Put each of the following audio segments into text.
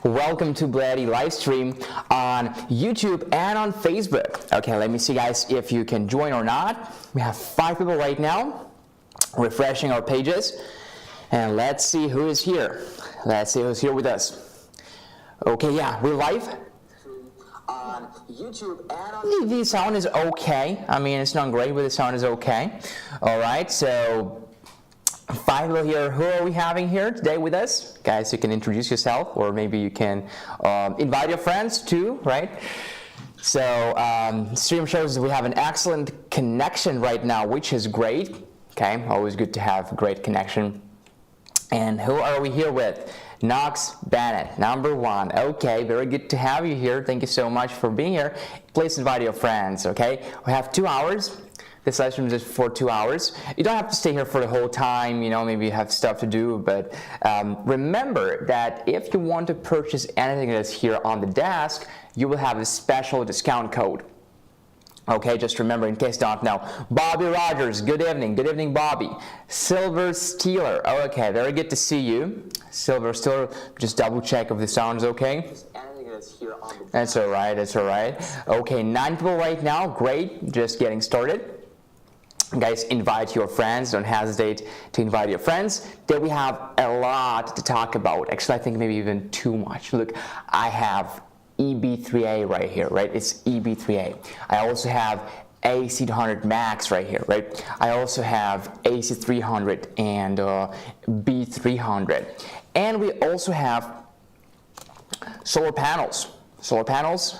Welcome to BLUETTI Livestream on YouTube and on Facebook. Okay, let me see guys if you can join or not. We have 5 people right now refreshing our pages, and let's see who is here. Let's see who's here with us. Okay, yeah, we're live on YouTube and on the sound is okay. I mean, it's not great, but the sound is okay. All right, so 5 people here. Who are we having here today with us? Guys, you can introduce yourself, or maybe you can invite your friends too, right? So stream shows we have an excellent connection right now, which is great. Okay, always good to have great connection. And who are we here with? Knox Bennett, number 1. Okay, very good to have you here. Thank you so much for being here. Please invite your friends, okay? We have 2 hours. This live stream is for 2 hours. You don't have to stay here for the whole time, you know, maybe you have stuff to do, but remember that if you want to purchase anything that's here on the desk, you will have a special discount code. Okay, just remember in case you don't know. Bobby Rogers, good evening. Good evening, Bobby. Silver Steeler, okay, very good to see you. Silver Steeler, just double check if the sound is okay. That's all right, that's all right. Okay, 9 people right now, great, just getting started. Guys, invite your friends. Don't hesitate to invite your friends. Today we have a lot to talk about. Actually, I think maybe even too much. Look, I have EB3A right here, right? It's EB3A. I also have AC200 Max right here, right? I also have AC300 and B300. And we also have solar panels. Solar panels,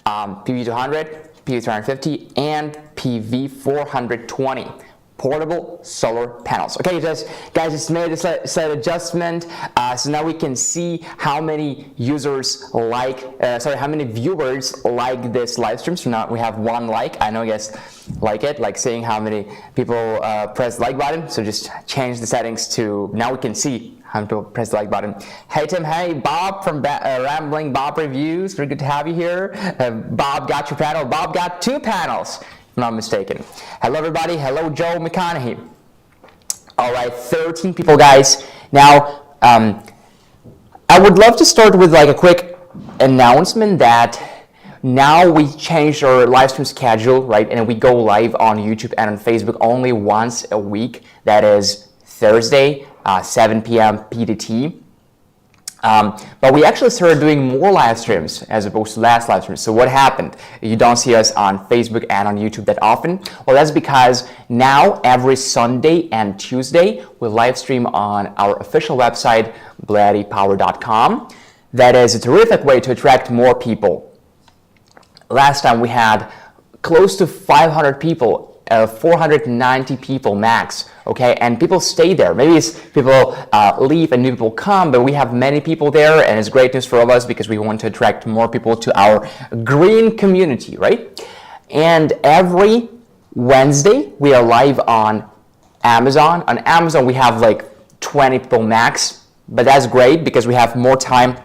PV200, PV350, and PV420 portable solar panels. Okay, guys, just made a slight adjustment, so now we can see how many users how many viewers like this live stream. So now we have 1 like. I know you guys like it, like seeing how many people press the like button. So just change the settings to now we can see how many people press the like button. Hey Tim, hey Bob from Rambling Bob Reviews. Very good to have you here. Bob got your panel. Bob got 2 panels, if I'm not mistaken. Hello everybody. Hello Joe McConaughey. All right, 13 people, guys. Now, I would love to start with like a quick announcement that now we changed our live stream schedule, right? And we go live on YouTube and on Facebook only once a week. That is Thursday, 7 p.m. PDT. But we actually started doing more live streams as opposed to last live stream. So what happened? You don't see us on Facebook and on YouTube that often. Well, that's because now every Sunday and Tuesday we live stream on our official website, BLUETTIpower.com. That is a terrific way to attract more people. Last time we had close to 500 people. 490 people max, okay, and people stay there. Maybe it's people leave and new people come, but we have many people there, and it's great news for all of us because we want to attract more people to our green community, right? And every Wednesday we are live on Amazon. On Amazon we have like 20 people max, but that's great because we have more time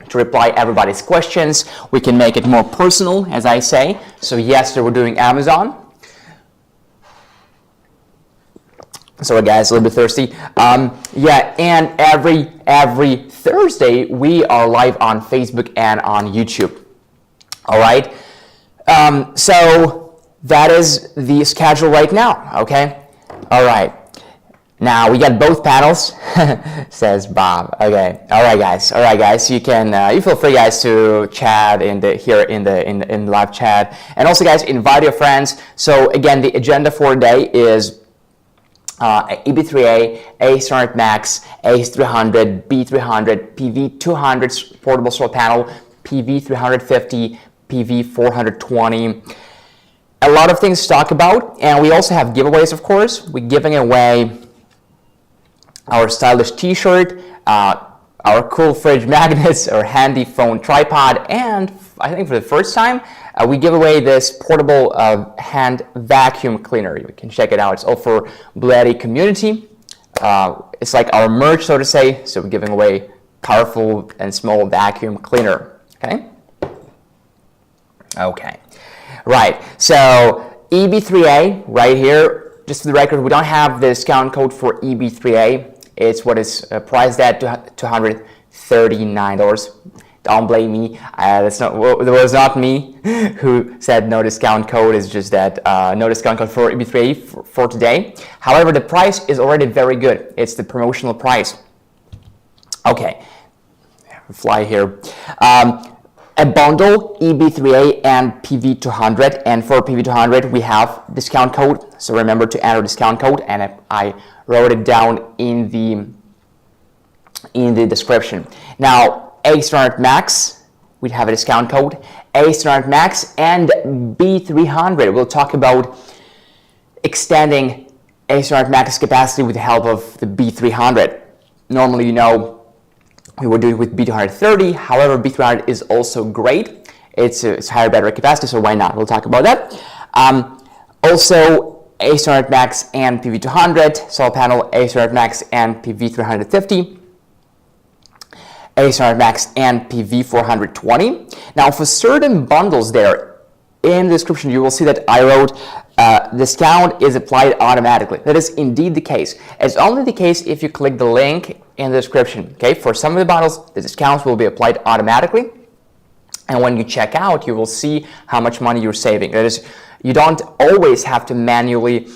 to reply everybody's questions. We can make it more personal, as I say. So yesterday we're doing Amazon. Sorry guys, a little bit thirsty. Yeah, and every Thursday we are live on Facebook and on YouTube. All right. So that is the schedule right now. Okay. All right. Now we got both panels, says Bob. Okay. All right, guys. All right, guys. You can you feel free, guys, to chat in the live chat, and also, guys, invite your friends. So again, the agenda for today is EB3A, AC200 Max, AC200, B300, PV200 portable solar panel, PV350, PV420. A lot of things to talk about, and we also have giveaways, of course. We're giving away our stylish t-shirt, our cool fridge magnets, our handy phone tripod, and I think for the first time, we give away this portable hand vacuum cleaner. You can check it out. It's all for BLUETTI community. It's like our merch, so to say. So we're giving away powerful and small vacuum cleaner. Okay. Okay. Right. So EB3A right here. Just for the record, we don't have the discount code for EB3A. It's what is priced at $230. $239. Don't blame me. That was not me who said no discount code. It's just that no discount code for EB3A for today. However, the price is already very good. It's the promotional price. Okay, fly here. A bundle, EB3A and PV200, and for PV200 we have discount code, so remember to enter discount code, and I wrote it down in the description. Now AC200 Max, we have a discount code, AC200 Max and B300. We'll talk about extending AC200 Max capacity with the help of the B300. Normally, you know, we would do it with B230. However, B300 is also great. It's higher battery capacity, so why not? We'll talk about that. Also, AC200 Max and PV200, solar panel, AC200 Max and PV350, AC200 Max and PV420. Now, for certain bundles there, in the description, you will see that I wrote discount is applied automatically. That is indeed the case. It's only the case if you click the link in the description. Okay, for some of the bundles, the discounts will be applied automatically. And when you check out, you will see how much money you're saving. That is, you don't always have to manually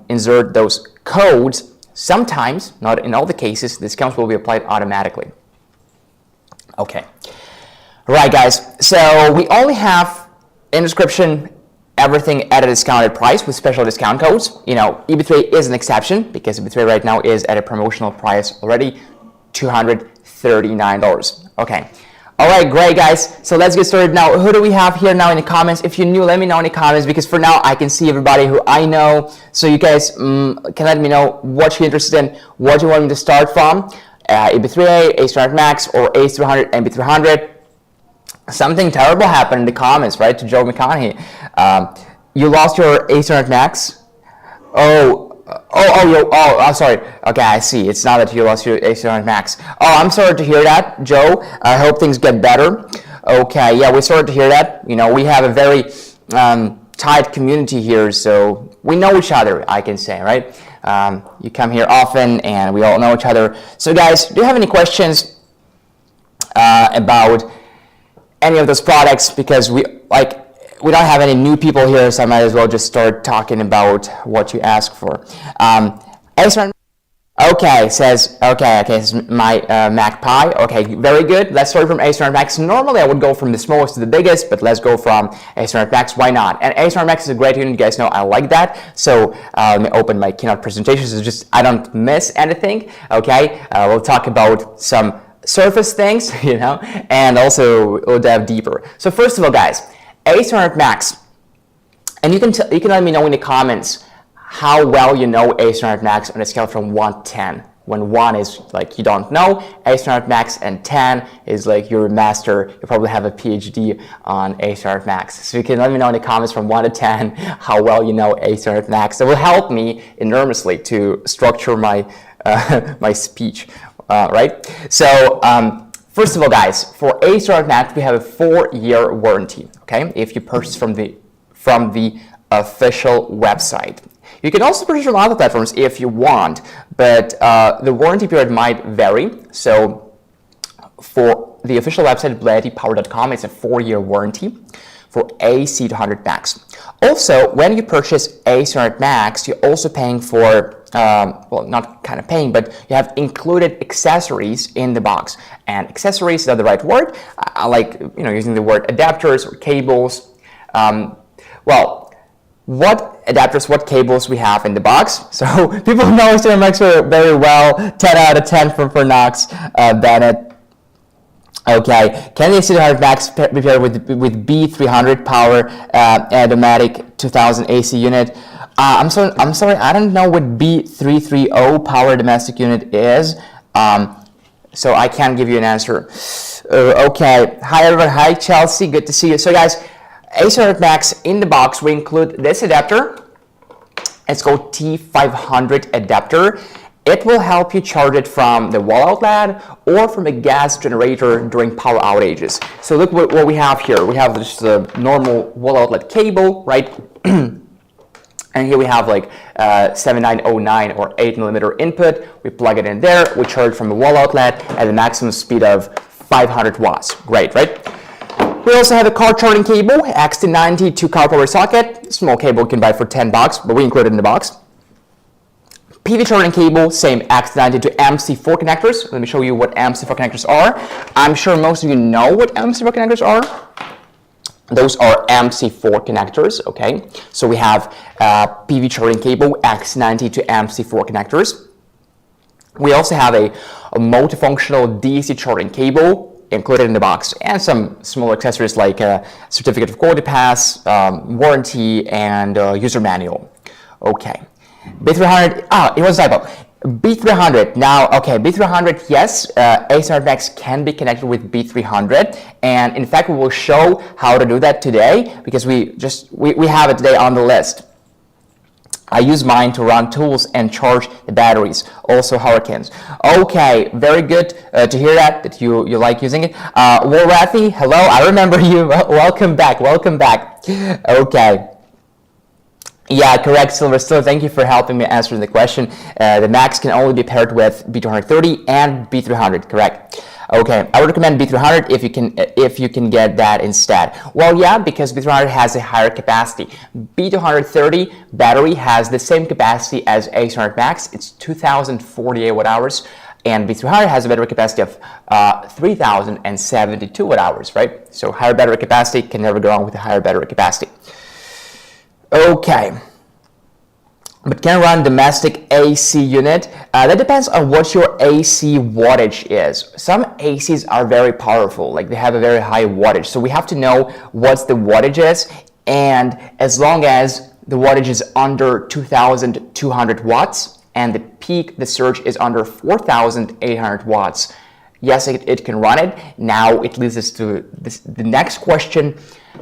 insert those codes. Sometimes, not in all the cases, discounts will be applied automatically. Okay. All right, guys. So we only have in the description everything at a discounted price with special discount codes. You know, EB3A is an exception because EB3A right now is at a promotional price already, $239. Okay. All right, great, guys. So let's get started now. Who do we have here now in the comments? If you're new, let me know in the comments, because for now I can see everybody who I know. So you guys can let me know what you're interested in, what you want me to start from. EB3A, AC200 Max, or AC200 and B300. Something terrible happened in the comments, right, to Joe McConaughey. You lost your AC200 Max? I'm sorry. Okay, I see. It's not that you lost your AC200 Max. Oh, I'm sorry to hear that, Joe. I hope things get better. Okay, yeah, we're sorry to hear that. You know, we have a very tight community here, so we know each other, I can say, right? You come here often, and we all know each other. So, guys, do you have any questions about any of those products? Because we don't have any new people here, so I might as well just start talking about what you ask for. Okay, says it's my Mac Pi. Okay, very good. Let's start from AC200 Max. Normally I would go from the smallest to the biggest, but let's go from AC200 Max. Why not? And AC200 Max is a great unit. You guys know I like that. So let me open my keynote presentation. So just I don't miss anything. Okay, we'll talk about some surface things, you know, and also we'll dive deeper. So first of all, guys, AC200 Max, and you can let me know in the comments how well you know AC200 Max on a scale from 1 to 10. When 1 is like you don't know AC200 Max, and 10 is like you're a master, you probably have a PhD on AC200 Max. So you can let me know in the comments from 1 to 10 how well you know AC200 Max. That will help me enormously to structure my my speech, right? So first of all, guys, for AC200 Max we have a 4-year warranty. Okay, if you purchase from the official website. You can also purchase from other platforms if you want, but the warranty period might vary. So for the official website, BLUETTIpower.com, it's a 4-year warranty for AC200 Max. Also, when you purchase AC200 Max, you're also paying for, well, not kind of paying, but you have included accessories in the box. And accessories is not the right word. I like, you know, using the word adapters or cables. Well, what adapters, what cables we have in the box. So people know AC200 Max very well. 10 out of 10 for Knox Bennett. Okay, can the AC200 Max be paired with B300 power automatic 2000 AC unit? I'm sorry, I don't know what B330 power domestic unit is. So I can't give you an answer. Okay, hi everyone, hi Chelsea, good to see you. So guys, AC200 Max in the box, we include this adapter. It's called T500 adapter. It will help you charge it from the wall outlet or from a gas generator during power outages. So look what we have here. We have just a normal wall outlet cable, right? And And here we have like 7909 or 8mm input. We plug it in there, we charge from a wall outlet at a maximum speed of 500 watts. Great, right? We also have a car charging cable, XT90 2-car power socket. Small cable you can buy for $10, but we include it in the box. PV charging cable, same XT90 to MC4 connectors. Let me show you what MC4 connectors are. I'm sure most of you know what MC4 connectors are. Those are MC4 connectors, okay? So we have PV charging cable, X90 to MC4 connectors. We also have a multifunctional DC charging cable included in the box, and some small accessories like a certificate of quality pass, warranty, and user manual. Okay, B300, it was a typo. B300, now, okay, B300, yes, AC200MAX can be connected with B300, and in fact, we will show how to do that today, because we have it today on the list. I use mine to run tools and charge the batteries, also Hurricanes. Okay, very good to hear that you like using it. BLUETTI, hello, I remember you, welcome back. Okay. Yeah, correct, Silver Still. Thank you for helping me answer the question. The Max can only be paired with B230 and B300, correct? Okay, I would recommend B300 if you can get that instead. Well, yeah, because B300 has a higher capacity. B230 battery has the same capacity as AC200MAX. It's 2,048 watt-hours, and B300 has a battery capacity of 3,072 watt-hours, right? So higher battery capacity can never go wrong with a higher battery capacity. Okay, but can run domestic AC unit? That depends on what your AC wattage is. Some ACs are very powerful, like they have a very high wattage. So we have to know what the wattage is, and as long as the wattage is under 2,200 watts and the peak, the surge is under 4,800 watts, yes, it can run it. Now it leads us to the next question.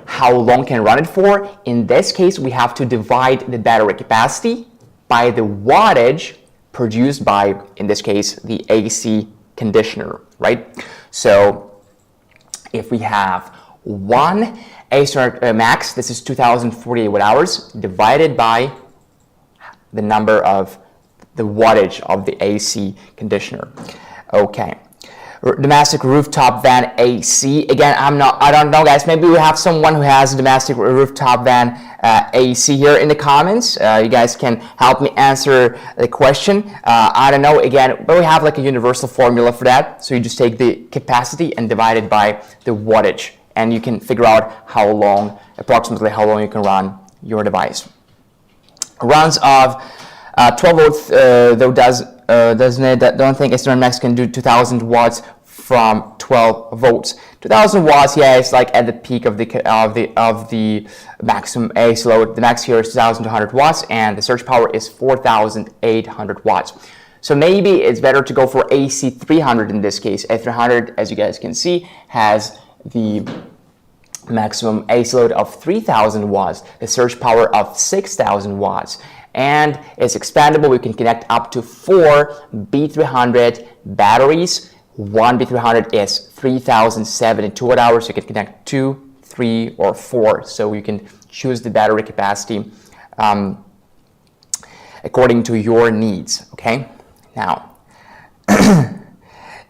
How long can run it for? In this case, we have to divide the battery capacity by the wattage produced by, in this case, the AC conditioner, right? So if we have one AC200MAX, this is 2,048 watt-hours, divided by the number of the wattage of the AC conditioner. Okay. Domestic rooftop van AC. Again, I don't know, guys. Maybe we have someone who has a domestic rooftop van AC here in the comments. You guys can help me answer the question. I don't know, again, but we have like a universal formula for that. So you just take the capacity and divide it by the wattage, and you can figure out how long, approximately how long you can run your device. Runs of 12 volts, though doesn't it? Don't think AC200MAX can do 2,000 watts from 12 volts. 2,000 watts, yeah, it's like at the peak of the maximum AC load. The max here is 2,200 watts, and the surge power is 4,800 watts. So maybe it's better to go for AC300 in this case. AC300, as you guys can see, has the maximum AC load of 3,000 watts, the surge power of 6,000 watts. And it's expandable. We can connect up to 4 B300 batteries. One B300 is 3,072 watt-hours. You can connect 2, 3, or 4. So you can choose the battery capacity according to your needs. Okay. Now,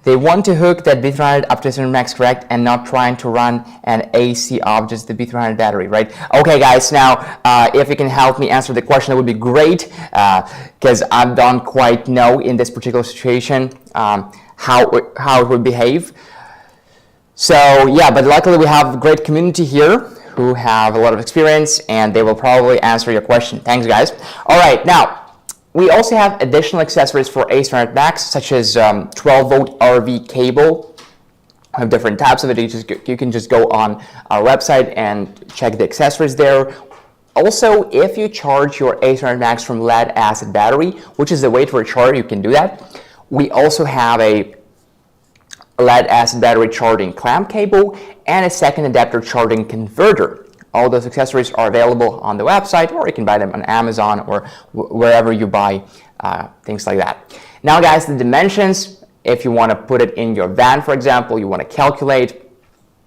they want to hook that B300 up to AC200MAX, correct, and not trying to run an AC of just the B300 battery, right? Okay, guys, now, if you can help me answer the question, that would be great, because I don't quite know in this particular situation how it would behave. So, yeah, but luckily we have a great community here who have a lot of experience, and they will probably answer your question. Thanks, guys. All right, now, we also have additional accessories for AC200MAX, such as 12-volt RV cable. We have different types of it. You can just go on our website and check the accessories there. Also, if you charge your AC200MAX from lead-acid battery, which is the way to recharge, you can do that. We also have a lead-acid battery charging clamp cable and a second adapter charging converter. All those accessories are available on the website, or you can buy them on Amazon or wherever you buy things like that. Now, guys, the dimensions, if you want to put it in your van, for example, you want to calculate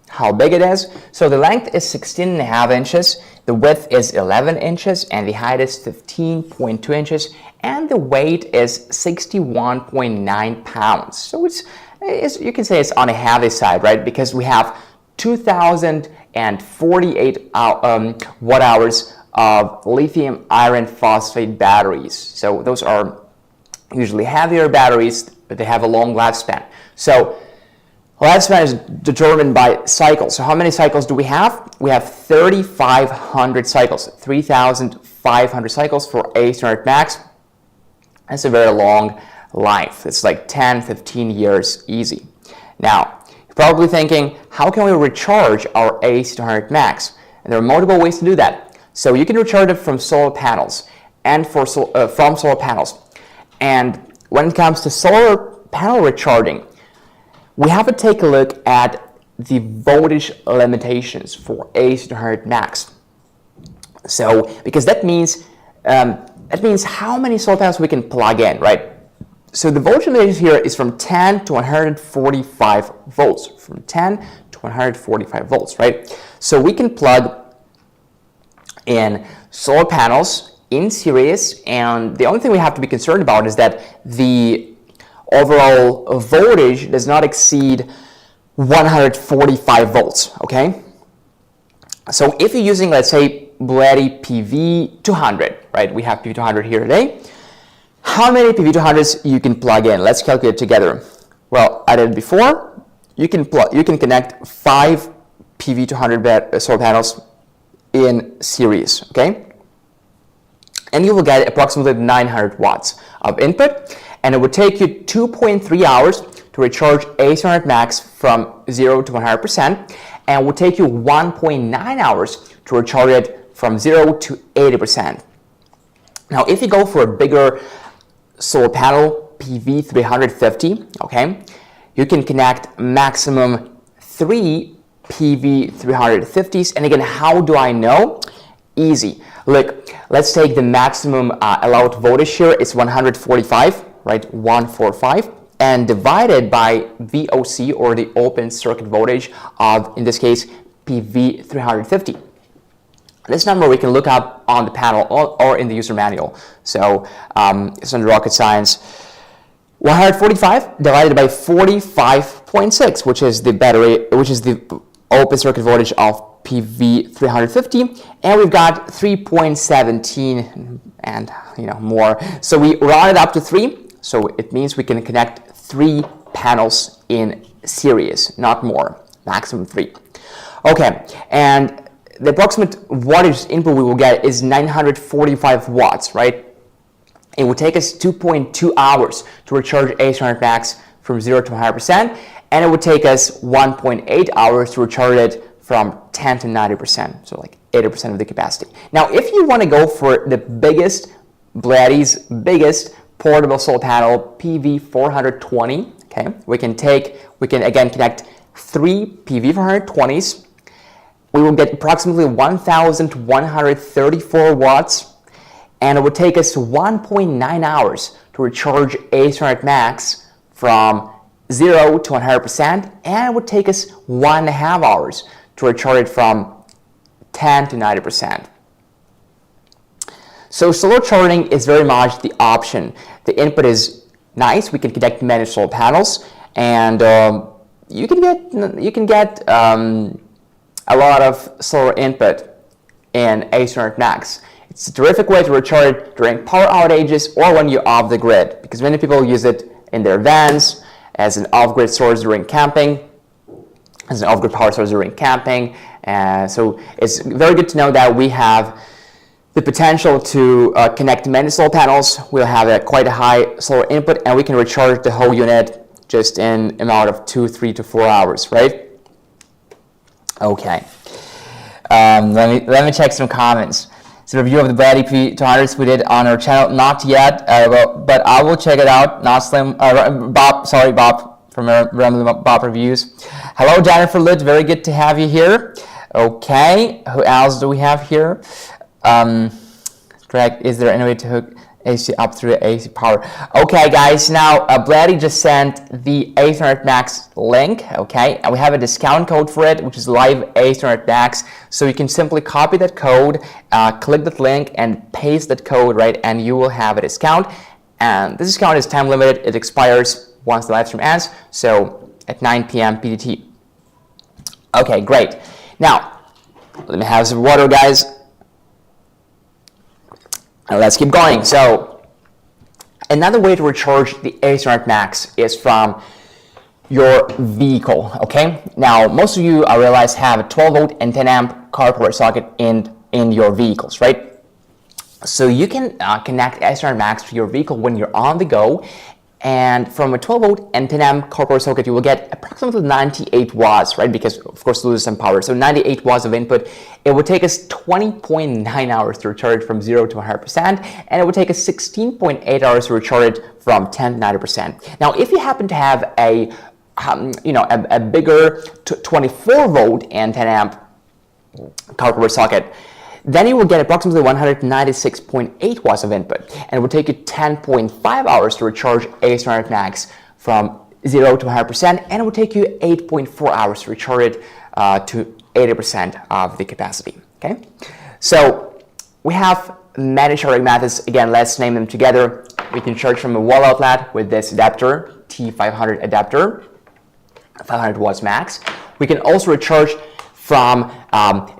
how big it is. So the length is 16.5 inches, the width is 11 inches, and the height is 15.2 inches, and the weight is 61.9 pounds. So it's you can say it's on the heavy side, right? Because we have 2,048 watt hours of lithium iron phosphate batteries. So those are usually heavier batteries, but they have a long lifespan. So lifespan is determined by cycles. So how many cycles do we have? We have 3,500 cycles, 3,500 cycles for AC200 Max. That's a very long life. It's like 10, 15 years easy. Now, you're probably thinking, how can we recharge our AC200 Max? And there are multiple ways to do that. So you can recharge it from solar panels and from solar panels. And when it comes to solar panel recharging, we have to take a look at the voltage limitations for AC200 Max. So, because that means how many solar panels we can plug in, right? So the voltage limitation here is from 10 to 145 volts, from 10 to 145 volts, right? So we can plug in solar panels in series, and the only thing we have to be concerned about is that the overall voltage does not exceed 145 volts, okay? So if you're using, let's say, BLUETTI PV200, right? We have PV200 here today. How many PV200s you can plug in? Let's calculate together. Well, I did it before. You can connect 5 PV200 solar panels in series, okay? And you will get approximately 900 watts of input, and it would take you 2.3 hours to recharge AC200 Max from 0 to 100%, and it would take you 1.9 hours to recharge it from 0 to 80%. Now, if you go for a bigger solar panel, PV350, okay, you can connect maximum 3 PV350s. And again, how do I know? Easy. Look, let's take the maximum allowed voltage here. It's 145, right? 145, and divided by VOC, or the open circuit voltage of, in this case, PV350. This number we can look up on the panel or in the user manual. So it's under rocket science. 145 divided by 45.6, which is the open circuit voltage of PV350, and we've got 3.17 and more. So we round it up to 3. So it means we can connect 3 panels in series, not more, maximum 3. Okay, and the approximate wattage input we will get is 945 watts, right? It would take us 2.2 hours to recharge AC200 Max from 0 to 100%, and it would take us 1.8 hours to recharge it from 10 to 90%, so like 80% of the capacity. Now, if you want to go for the biggest, BLUETTI's biggest portable solar panel, PV420, okay, we can again connect 3 PV420s. We will get approximately 1,134 watts, and it would take us 1.9 hours to recharge AC200 Max from 0 to 100%, and it would take us 1.5 hours to recharge it from 10 to 90%. So solar charging is very much the option. The input is nice. We can connect many solar panels, and you can get a lot of solar input in AC200 Max. It's a terrific way to recharge it during power outages or when you're off the grid, because many people use it in their vans as an off-grid source during camping, as an off-grid power source during camping. So it's very good to know that we have the potential to connect many solar panels. We'll have quite a high solar input, and we can recharge the whole unit just in a matter of 2, 3 to 4 hours, right? Okay. Let me check some comments. It's a review of the BLUETTI P200s we did on our channel. Not yet, but I will check it out. Not Slim, Bob from Rambling Bob Reviews. Hello, Jennifer Litt. Very good to have you here. Okay. Who else do we have here? Greg, is there any way to hook AC up through the AC power. Okay, guys, now BLUETTI just sent the AC200 Max link, okay, and we have a discount code for it, which is live AC200 Max. So you can simply copy that code, click that link, and paste that code, right, and you will have a discount. And this discount is time limited. It expires once the live stream ends, so at 9 p.m. PDT. Okay, great. Now, let me have some water, guys. And let's keep going. So, another way to recharge the AC200 Max is from your vehicle, okay? Now, most of you, I realize, have a 12-volt and 10-amp car power socket in your vehicles, right? So you can connect AC200 Max to your vehicle when you're on the go, and from a 12-volt and 10-amp car power socket, you will get approximately 98 watts, right? Because, of course, it loses some power. So 98 watts of input. It would take us 20.9 hours to recharge from 0 to 100%, and it would take us 16.8 hours to recharge it from 10 to 90%. Now, if you happen to have a bigger 24-volt and 10-amp car power socket, then you will get approximately 196.8 watts of input, and it will take you 10.5 hours to recharge AC200 Max from 0 to 100%, and it will take you 8.4 hours to recharge it to 80% of the capacity, okay? So we have many charging methods. Again, let's name them together. We can charge from a wall outlet with this adapter, T500 adapter, 500 watts max. We can also recharge from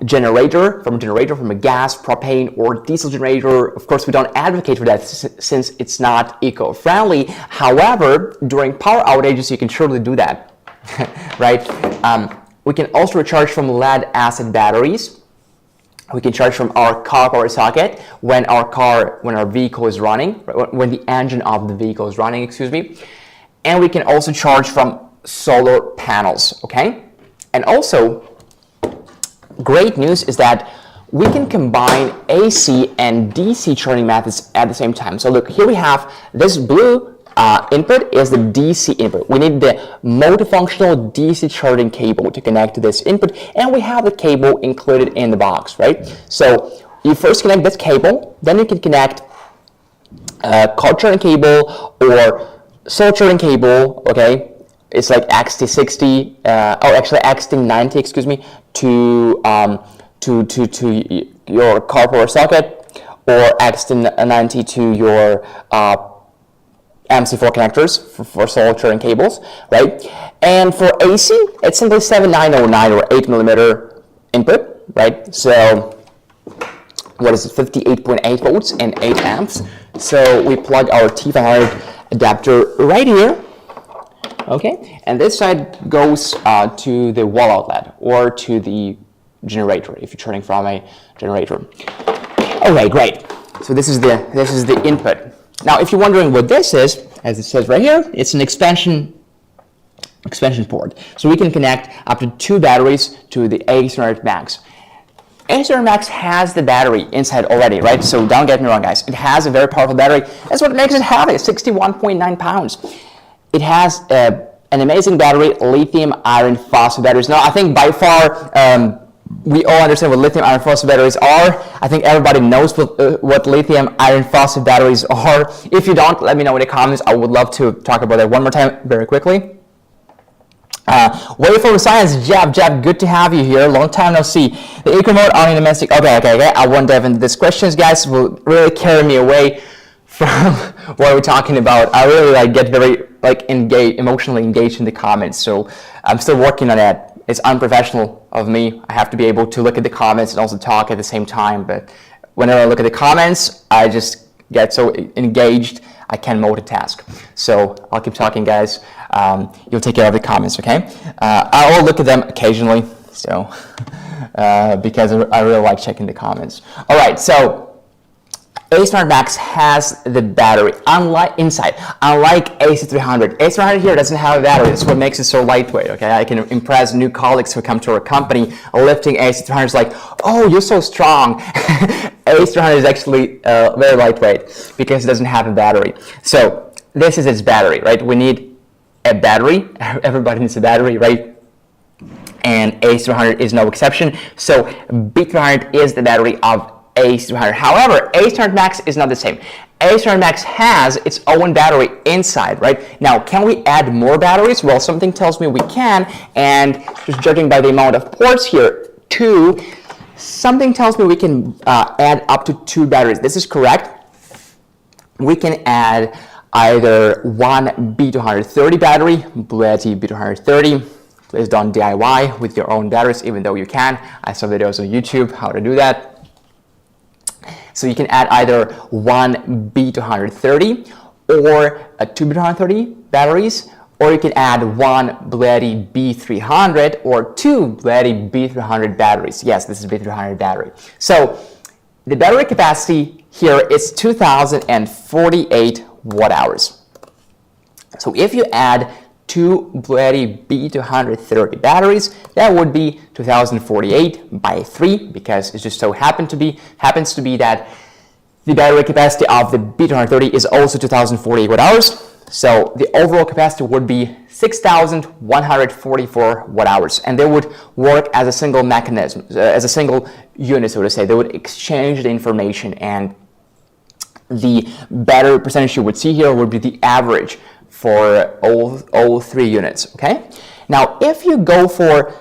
generator, from a gas, propane, or diesel generator. Of course, we don't advocate for that since it's not eco-friendly. However, during power outages, you can surely do that, right? We can also recharge from lead-acid batteries. We can charge from our car power socket when our vehicle is running, when the engine of the vehicle is running, excuse me. And we can also charge from solar panels, okay? And also, great news is that we can combine AC and DC charging methods at the same time. So look, here we have this blue input is the DC input. We need the multifunctional DC charging cable to connect to this input, and we have the cable included in the box, right? So you first connect this cable, then you can connect car charging cable or solar charging cable, okay? It's like XT60, actually XT90, excuse me, to your car power socket, or XT90 to your MC4 connectors for solar charging cables, right? And for AC, it's simply 7909 or 8mm input, right? So what is it, 58.8 volts and 8 amps. So we plug our T500 adapter right here. Okay, and this side goes to the wall outlet or to the generator if you're charging from a generator. Okay, great. So this is the input. Now, if you're wondering what this is, as it says right here, it's an expansion port. So we can connect up to 2 batteries to the AC200 Max. AC200 Max has the battery inside already, right? So don't get me wrong, guys. It has a very powerful battery. That's what makes it heavy, 61.9 pounds. It has an amazing battery, lithium iron phosphate batteries. Now, I think by far we all understand what lithium iron phosphate batteries are. I think everybody knows what lithium iron phosphate batteries are. If you don't, let me know in the comments. I would love to talk about that one more time very quickly. Wait for the science, Jab, good to have you here. Long time no see. The eco mode on domestic. Okay. I won't dive into these questions, guys. Will really carry me away from what we're talking about. I really get very emotionally engaged in the comments. So I'm still working on that. It's unprofessional of me. I have to be able to look at the comments and also talk at the same time. But whenever I look at the comments, I just get so engaged I can't multitask. So I'll keep talking, guys. You'll take care of the comments, okay? I will look at them occasionally, so because I really like checking the comments. All right, so AC200 Max has the battery unlike AC300. AC300 here doesn't have a battery. That's what makes it so lightweight, okay? I can impress new colleagues who come to our company lifting AC300. It's like, oh, you're so strong. AC300 is actually very lightweight because it doesn't have a battery. So this is its battery, right? We need a battery. Everybody needs a battery, right? And AC200 is no exception. So B300 is the battery of AC200. However, AC200 Max is not the same. AC200MAX has its own battery inside, right? Now, can we add more batteries? Well, something tells me we can, and just judging by the amount of ports here, 2, something tells me we can add up to 2 batteries. This is correct. We can add either one B230 battery, BLUETTI B230. Please don't DIY with your own batteries, even though you can. I saw videos on YouTube how to do that. So you can add either one B230 or 2 B230 batteries, or you can add one BLUETTI B300 or 2 BLUETTI B300 batteries. Yes, this is B300 battery. So the battery capacity here is 2048 watt hours. So if you add 2 BLUETTI B230 batteries, that would be 2048 by 3, because it just so happens to be that the battery capacity of the B230 is also 2048 watt hours. So the overall capacity would be 6,144 watt hours, and they would work as a single mechanism, as a single unit, so to say. They would exchange the information, and the battery percentage you would see here would be the average for all 3 units, okay? Now, if you go for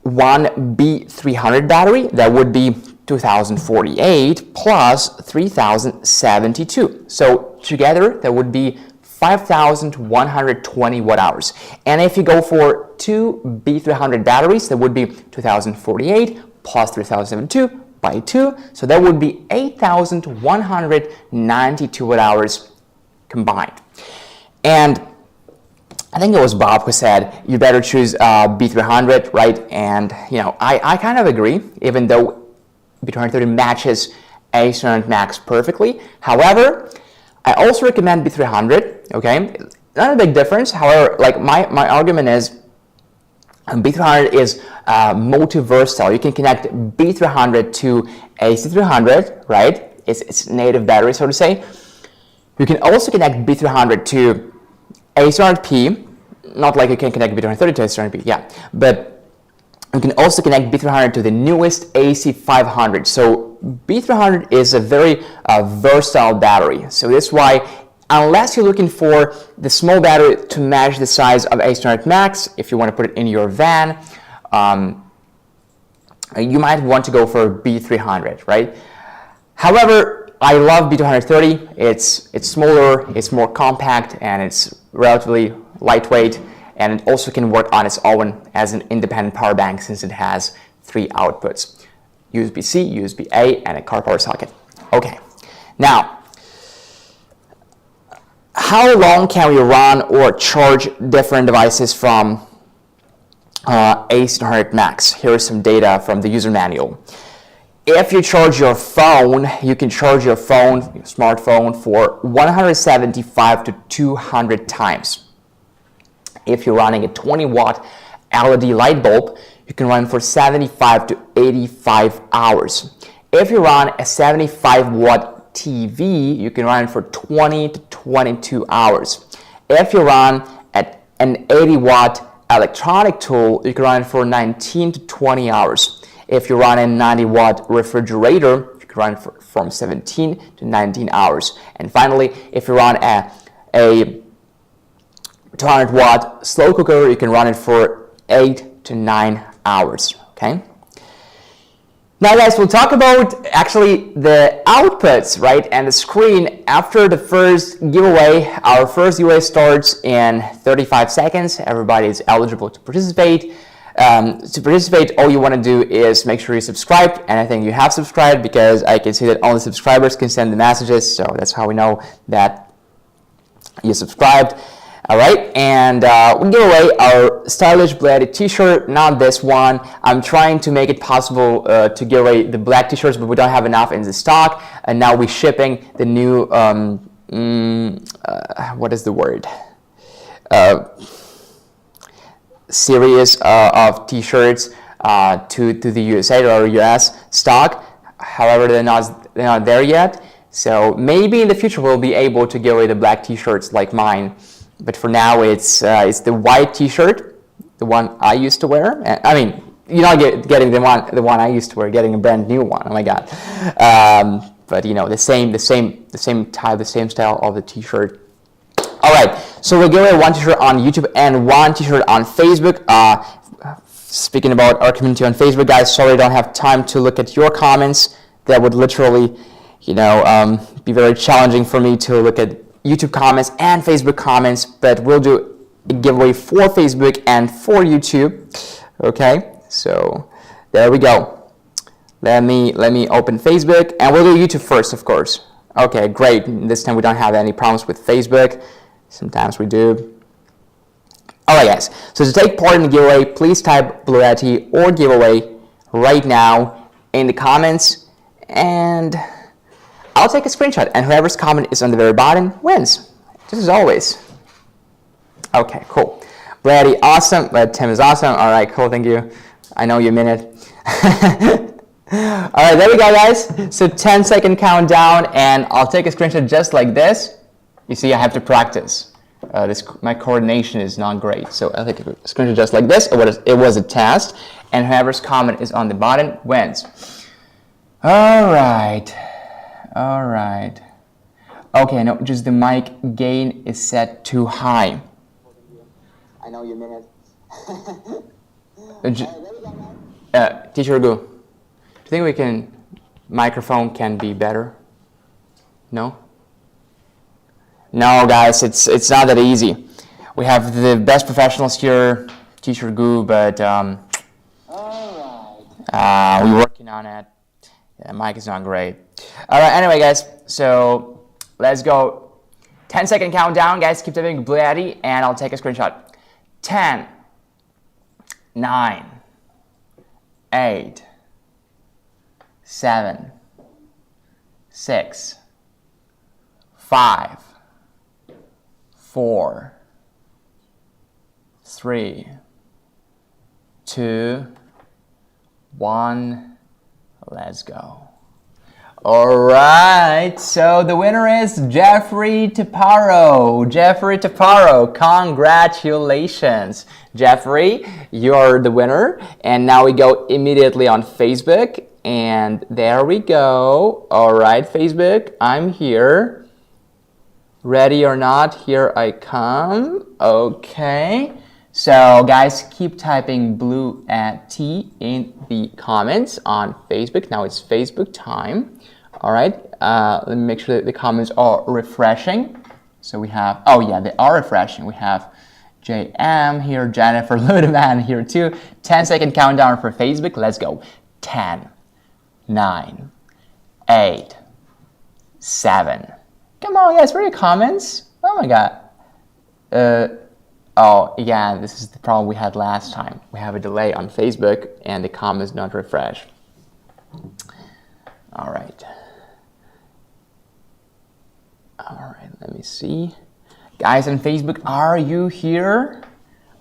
one B300 battery, that would be 2048 plus 3072. So together, that would be 5,120 watt hours. And if you go for 2 B300 batteries, that would be 2048 plus 3072 by 2. So that would be 8,192 watt hours combined. And I think it was Bob who said you better choose B300, right? And you know, I kind of agree, even though B330 matches AC200MAX perfectly. However, I also recommend B300, okay? Not a big difference. However, like my argument is B300 is multi-versatile. You can connect B300 to AC300, right? It's native battery, so to say. You can also connect B300 to AC200P, not like you can connect B330 to AC200P, yeah, but you can also connect B300 to the newest AC500. So B300 is a very versatile battery. So that's why, unless you're looking for the small battery to match the size of AC200MAX, if you want to put it in your van, you might want to go for B300, right? However, I love B230. It's smaller, it's more compact, and it's relatively lightweight, and it also can work on its own as an independent power bank since it has 3 outputs: USB-C, USB-A, and a car power socket. Okay, now, how long can we run or charge different devices from AC200MAX? Here is some data from the user manual. If you charge your phone, you can charge your phone, your smartphone, for 175 to 200 times. If you're running a 20-watt LED light bulb, you can run for 75 to 85 hours. If you run a 75-watt TV, you can run for 20 to 22 hours. If you run an 80-watt electronic tool, you can run for 19 to 20 hours. If you run a 90-watt refrigerator, you can run from 17 to 19 hours. And finally, if you run a 200-watt slow cooker, you can run it for 8 to 9 hours, okay? Now guys, we'll talk about actually the outputs, right, and the screen after the first giveaway. Our first giveaway starts in 35 seconds. Everybody is eligible to participate. All you want to do is make sure you're subscribed, and I think you have subscribed because I can see that only subscribers can send the messages, so that's how we know that you subscribed. All right, and we give away our stylish BLUETTI t-shirt, not this one. I'm trying to make it possible to give away the black t-shirts, but we don't have enough in the stock, and now we're shipping the new, what is the word? Series of t-shirts to the USA or US stock. However, they're not there yet, so maybe in the future we'll be able to give away the black t-shirts like mine. But for now, it's the white T-shirt, the one I used to wear. I mean, you're not getting the one I used to wear, getting a brand new one. Oh my God! but you know, the same type, the same style of the t-shirt. All right, so we'll give away one t-shirt on YouTube and one t-shirt on Facebook. Speaking about our community on Facebook, guys, sorry I don't have time to look at your comments. That would literally, you know, be very challenging for me to look at YouTube comments and Facebook comments, but we'll do a giveaway for Facebook and for YouTube. Okay, so there we go. Let me open Facebook, and we'll do YouTube first, of course. Okay, great. This time we don't have any problems with Facebook. Sometimes we do. All right, guys. So to take part in the giveaway, please type BLUETTI or giveaway right now in the comments, and I'll take a screenshot, and whoever's comment is on the very bottom wins, just as always. Okay, cool. BLUETTI, awesome. Tim is awesome. All right, cool. Thank you. I know you mean it. All right, there we go, guys. So 10-second countdown, and I'll take a screenshot just like this. You see, I have to practice. My coordination is not great, so I'll take a screenshot just like this. It was a test, and whoever's comment is on the bottom wins. All right. Okay, no, just the mic gain is set too high. I know you mean it. Teacher Gu, do you think microphone can be better? No? No, guys, it's not that easy. We have the best professionals here, Teacher Gu, but we're working on it. Yeah, mic is not great. All right, anyway, guys, so let's go. 10-second countdown, guys. Keep typing BLUETTI, and I'll take a screenshot. 10, 9, 8, 7, 6, 5, 4, 3, 2, 1. Let's go. All right, so the winner is Jeffrey Taparo. Jeffrey Taparo, congratulations. Jeffrey, you're the winner. And now we go immediately on Facebook. And there we go. All right, Facebook, I'm here. Ready or not, here I come. Okay. So guys, keep typing BLUETTI in the comments on Facebook. Now it's Facebook time. All right, let me make sure that the comments are refreshing. So we have, oh yeah, they are refreshing. We have JM here, Jennifer Ludeman here too. 10-second countdown for Facebook. Let's go. 10, 9, 8, 7. Come on, guys, where are your comments? Oh my God. Oh, yeah, this is the problem we had last time. We have a delay on Facebook and the comments not refresh. All right. All right, let me see. Guys on Facebook, are you here?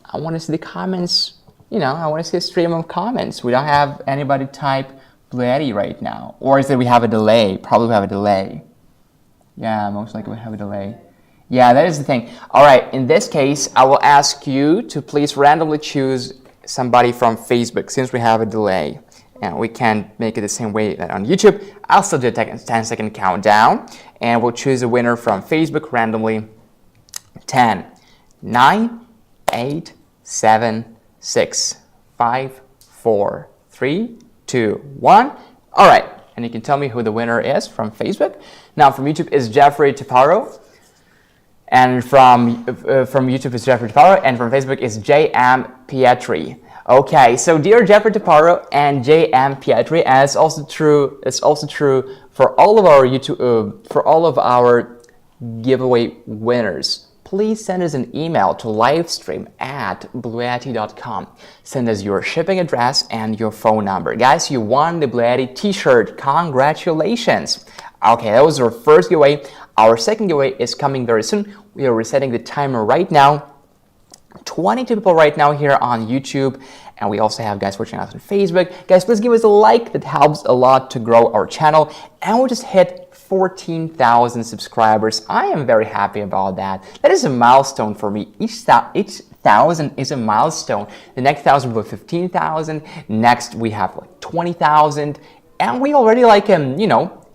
I want to see the comments. You know, I want to see a stream of comments. We don't have anybody type BLUETTI right now. Or is it we have a delay? Probably we have a delay. Yeah, most likely we have a delay. Yeah, that is the thing. All right, in this case, I will ask you to please randomly choose somebody from Facebook since we have a delay. And we can't make it the same way that on YouTube. I'll still do a 10-second countdown. And we'll choose a winner from Facebook randomly. 10, 9, 8, 7, 6, 5, 4, 3, 2, 1. All right, and you can tell me who the winner is from Facebook. Now from YouTube is Jeffrey Taparo. And from YouTube is Jeffrey Taparo, and from Facebook is J.M. Pietri. Okay, so dear Jeffrey Taparo and J.M. Pietri, and it's also true for all of our our giveaway winners. Please send us an email to livestream@bluetti.com. Send us your shipping address and your phone number. Guys, you won the BLUETTI t-shirt. Congratulations. Okay, that was our first giveaway. Our second giveaway is coming very soon. We are resetting the timer right now. 22 people right now here on YouTube, and we also have guys watching us on Facebook. Guys, please give us a like. That helps a lot to grow our channel, and we just hit 14,000 subscribers. I am very happy about that. That is a milestone for me. Each thousand is a milestone. The next 1,000 will be 15,000. Next we have like 20,000, and we already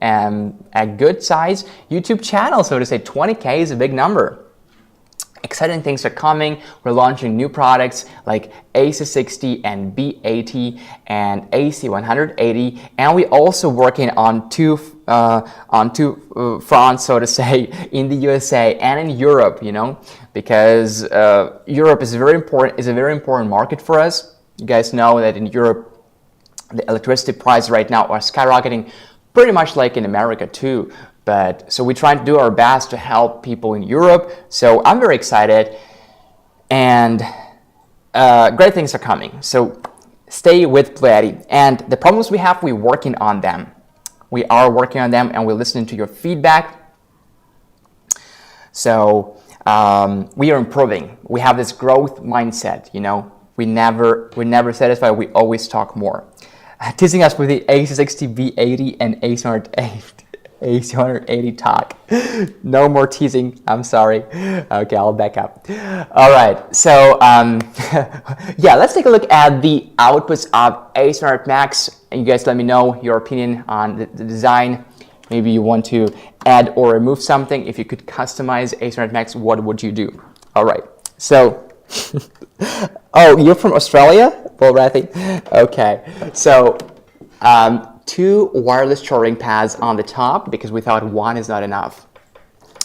a good size YouTube channel, so to say. 20K is a big number. Exciting things are coming. We're launching new products like AC60 and B80 and AC180, and we're also working on two fronts, so to say, in the USA and in Europe. You know, because Europe is a very important market for us. You guys know that in Europe, the electricity prices right now are skyrocketing, pretty much like in America too. But so we try to do our best to help people in Europe. So I'm very excited, and great things are coming. So stay with BLUETTI. And the problems we have, we're working on them. We are working on them, and we're listening to your feedback. So we are improving. We have this growth mindset. You know, we're never satisfied. We always talk more. Teasing us with the AC60, B80, and AC280 talk. No more teasing. I'm sorry. Okay, I'll back up. All right. So yeah, let's take a look at the outputs of AC200 Max. And you guys let me know your opinion on the design. Maybe you want to add or remove something. If you could customize AC200 Max, what would you do? All right. So, oh, you're from Australia? BLUETTI. Okay. So, two wireless charging pads on the top because we thought one is not enough.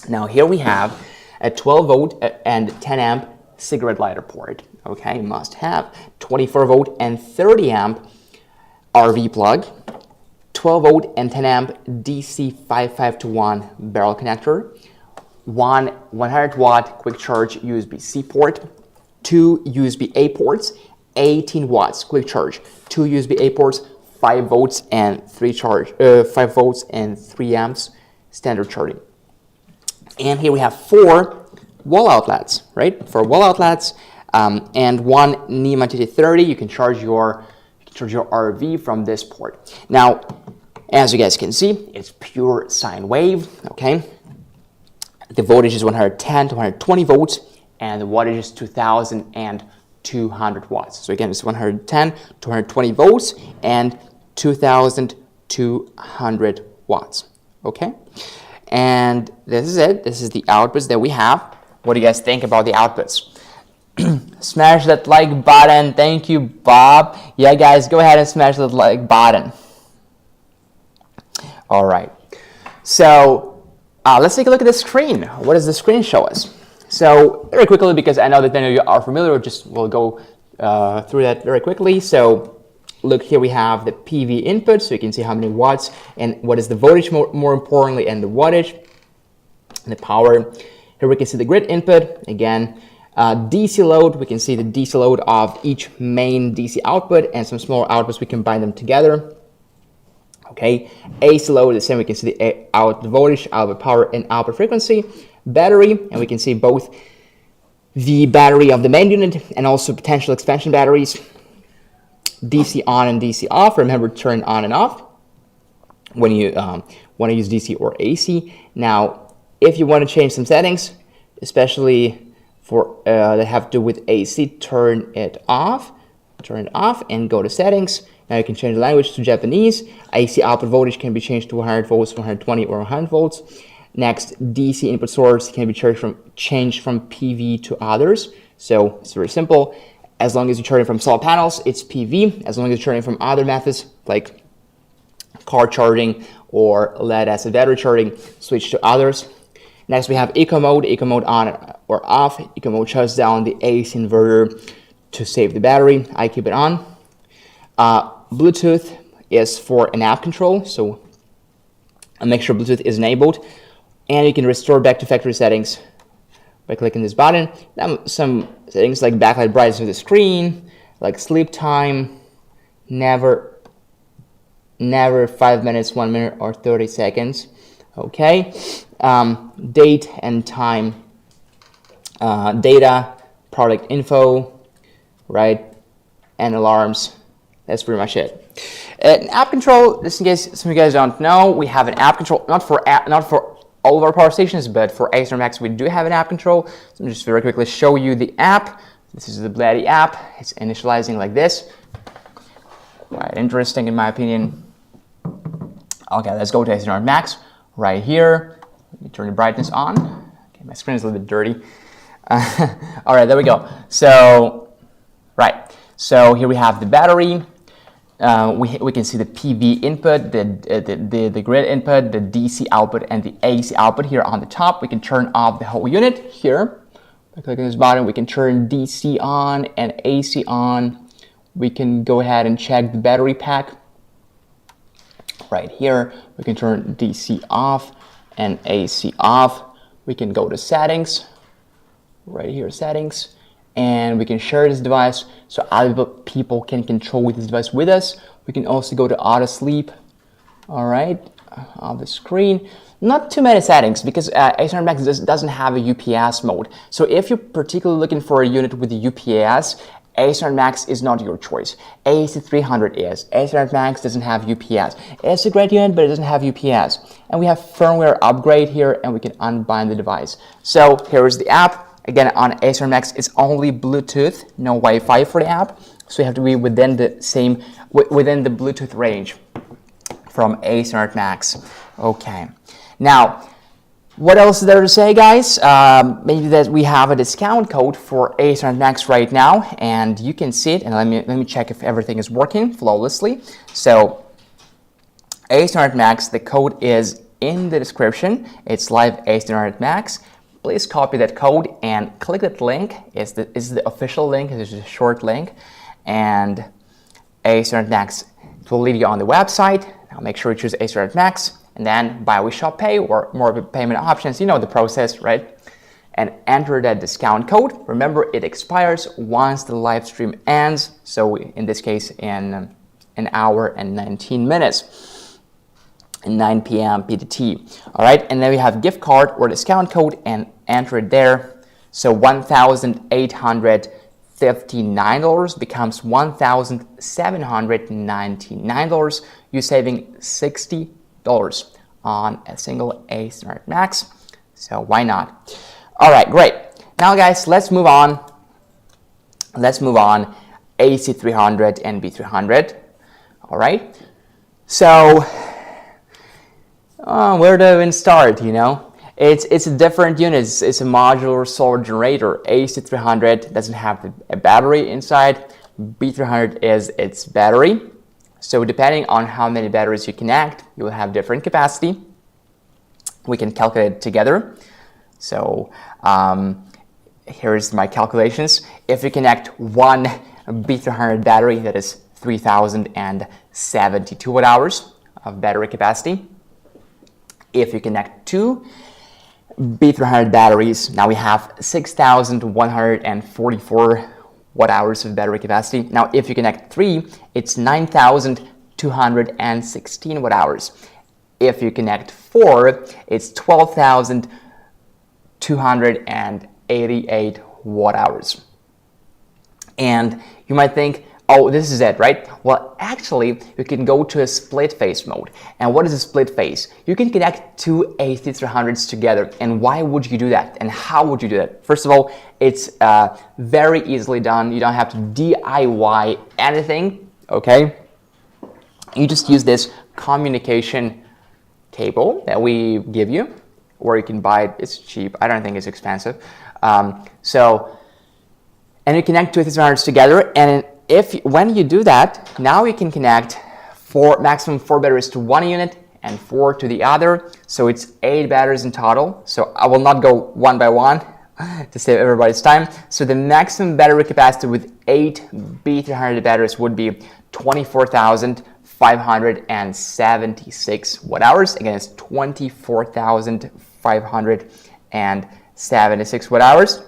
Now here we have a 12 volt and 10 amp cigarette lighter port. Okay, must have. 24 volt and 30 amp RV plug. 12 volt and 10 amp DC 5521 barrel connector. One 100 watt quick charge USB-C port. Two USB-A ports. 18 watts quick charge. Two USB-A ports. 5 volts and 3 amps standard charging. And here we have 4 wall outlets, right? 4 wall outlets, and one NEMA TT30. You can charge your RV from this port. Now, as you guys can see, it's pure sine wave. Okay, the voltage is 110 to 120 volts, and the wattage is 2,200 watts. So again, it's 110 to 120 volts and 2,200 watts. Okay, and this is it. This is the outputs that we have. What do you guys think about the outputs? Smash that like button. Thank you, Bob. Yeah, guys, go ahead and smash that like button. All right. So let's take a look at the screen. What does the screen show us? So very quickly, because I know that many of you are familiar, we'll go through that very quickly. So look, here we have the PV input, so you can see how many watts and what is the voltage more importantly, and the wattage and the power. Here we can see the grid input. Again, DC load, we can see the DC load of each main DC output, and some smaller outputs, we combine them together. Okay, AC load, the same, we can see the output voltage, output power, and output frequency. Battery, and we can see both the battery of the main unit and also potential expansion batteries. DC on and DC off. Remember, turn on and off when you want to use DC or AC. Now, if you want to change some settings, especially for that have to do with AC, turn it off, and go to settings. Now you can change the language to Japanese. AC output voltage can be changed to 100 volts, 120, or 100 volts. Next, DC input source can be changed from PV to others. So it's very simple. As long as you're charging from solar panels, it's PV. As long as you're charging from other methods like car charging or lead acid battery charging, switch to others. Next, we have eco mode on or off. Eco mode shuts down the AC inverter to save the battery. I keep it on. Bluetooth is for an app control, so make sure Bluetooth is enabled. And you can restore back to factory settings by clicking this button. Now, some settings like backlight brightness of the screen, like sleep time, never 5 minutes, 1 minute, or 30 seconds. Okay, date and time, data, product info, right, and alarms. That's pretty much it. An app control, just in case some of you guys don't know, we have an app control, not for all of our power stations, but for AC200 Max, we do have an app control. So I'm just very quickly show you the app. This is the BLUETTI app. It's initializing like this. Quite interesting in my opinion. Okay, let's go to AC200 Max right here. Let me turn the brightness on. Okay, my screen is a little bit dirty. All right, there we go. So, right. So here we have the battery. We can see the PV input, the grid input, the DC output, and the AC output here on the top. We can turn off the whole unit here. By clicking this button, we can turn DC on and AC on. We can go ahead and check the battery pack. Right here, we can turn DC off and AC off. We can go to settings, right here, settings, and we can share this device so other people can control this device with us. We can also go to auto sleep, all right, on the screen. Not too many settings because AC200 Max doesn't have a UPS mode. So if you're particularly looking for a unit with a UPS, AC200 Max is not your choice. AC300 is. AC200 Max doesn't have UPS. It's a great unit, but it doesn't have UPS. And we have firmware upgrade here, and we can unbind the device. So here is the app. Again, on AC200 Max, it's only Bluetooth, no Wi-Fi for the app. So you have to be within the Bluetooth range from AC200 Max. Okay. Now, what else is there to say, guys? Maybe that we have a discount code for AC200 Max right now, and you can see it. And let me check if everything is working flawlessly. So, AC200 Max, the code is in the description. It's live AC200 Max. Please copy that code and click that link. It's the official link. It's a short link, and AC200 Max. It will lead you on the website. Now make sure you choose AC200 Max. And then buy with Shop Pay or more payment options. You know the process, right? And enter that discount code. Remember, it expires once the live stream ends. So in this case, in an hour and 19 minutes, at 9 p.m. PDT. All right, and then we have gift card or discount code and enter it there. So $1,859 becomes $1,799. You're saving $60 on a single AC200 Max, so why not? All right, great. Now, guys, let's move on. AC300 and B300. All right. So, where do we start? You know, it's a different unit. It's a modular solar generator. AC300 doesn't have a battery inside. B300 is its battery. So depending on how many batteries you connect, you will have different capacity. We can calculate it together. So here's my calculations. If you connect one B300 battery, that is 3,072 watt hours of battery capacity. If you connect two B300 batteries, now we have 6,144 watt hours of battery capacity. Now, if you connect three, it's 9,216 watt hours. If you connect four, it's 12,288 watt hours. And you might think, oh, this is it, right? Well, actually, you can go to a split phase mode. And what is a split phase? You can connect two AC300s together. And why would you do that? And how would you do that? First of all, it's very easily done. You don't have to DIY anything, okay? You just use this communication cable that we give you, or you can buy it. It's cheap. I don't think it's expensive. And you connect two AC300s together, and when you do that, now you can connect maximum 4 batteries to one unit and 4 to the other. So it's 8 batteries in total. So I will not go one by one to save everybody's time. So the maximum battery capacity with 8 B300 batteries would be 24,576 watt hours. Again, it's 24,576 watt hours.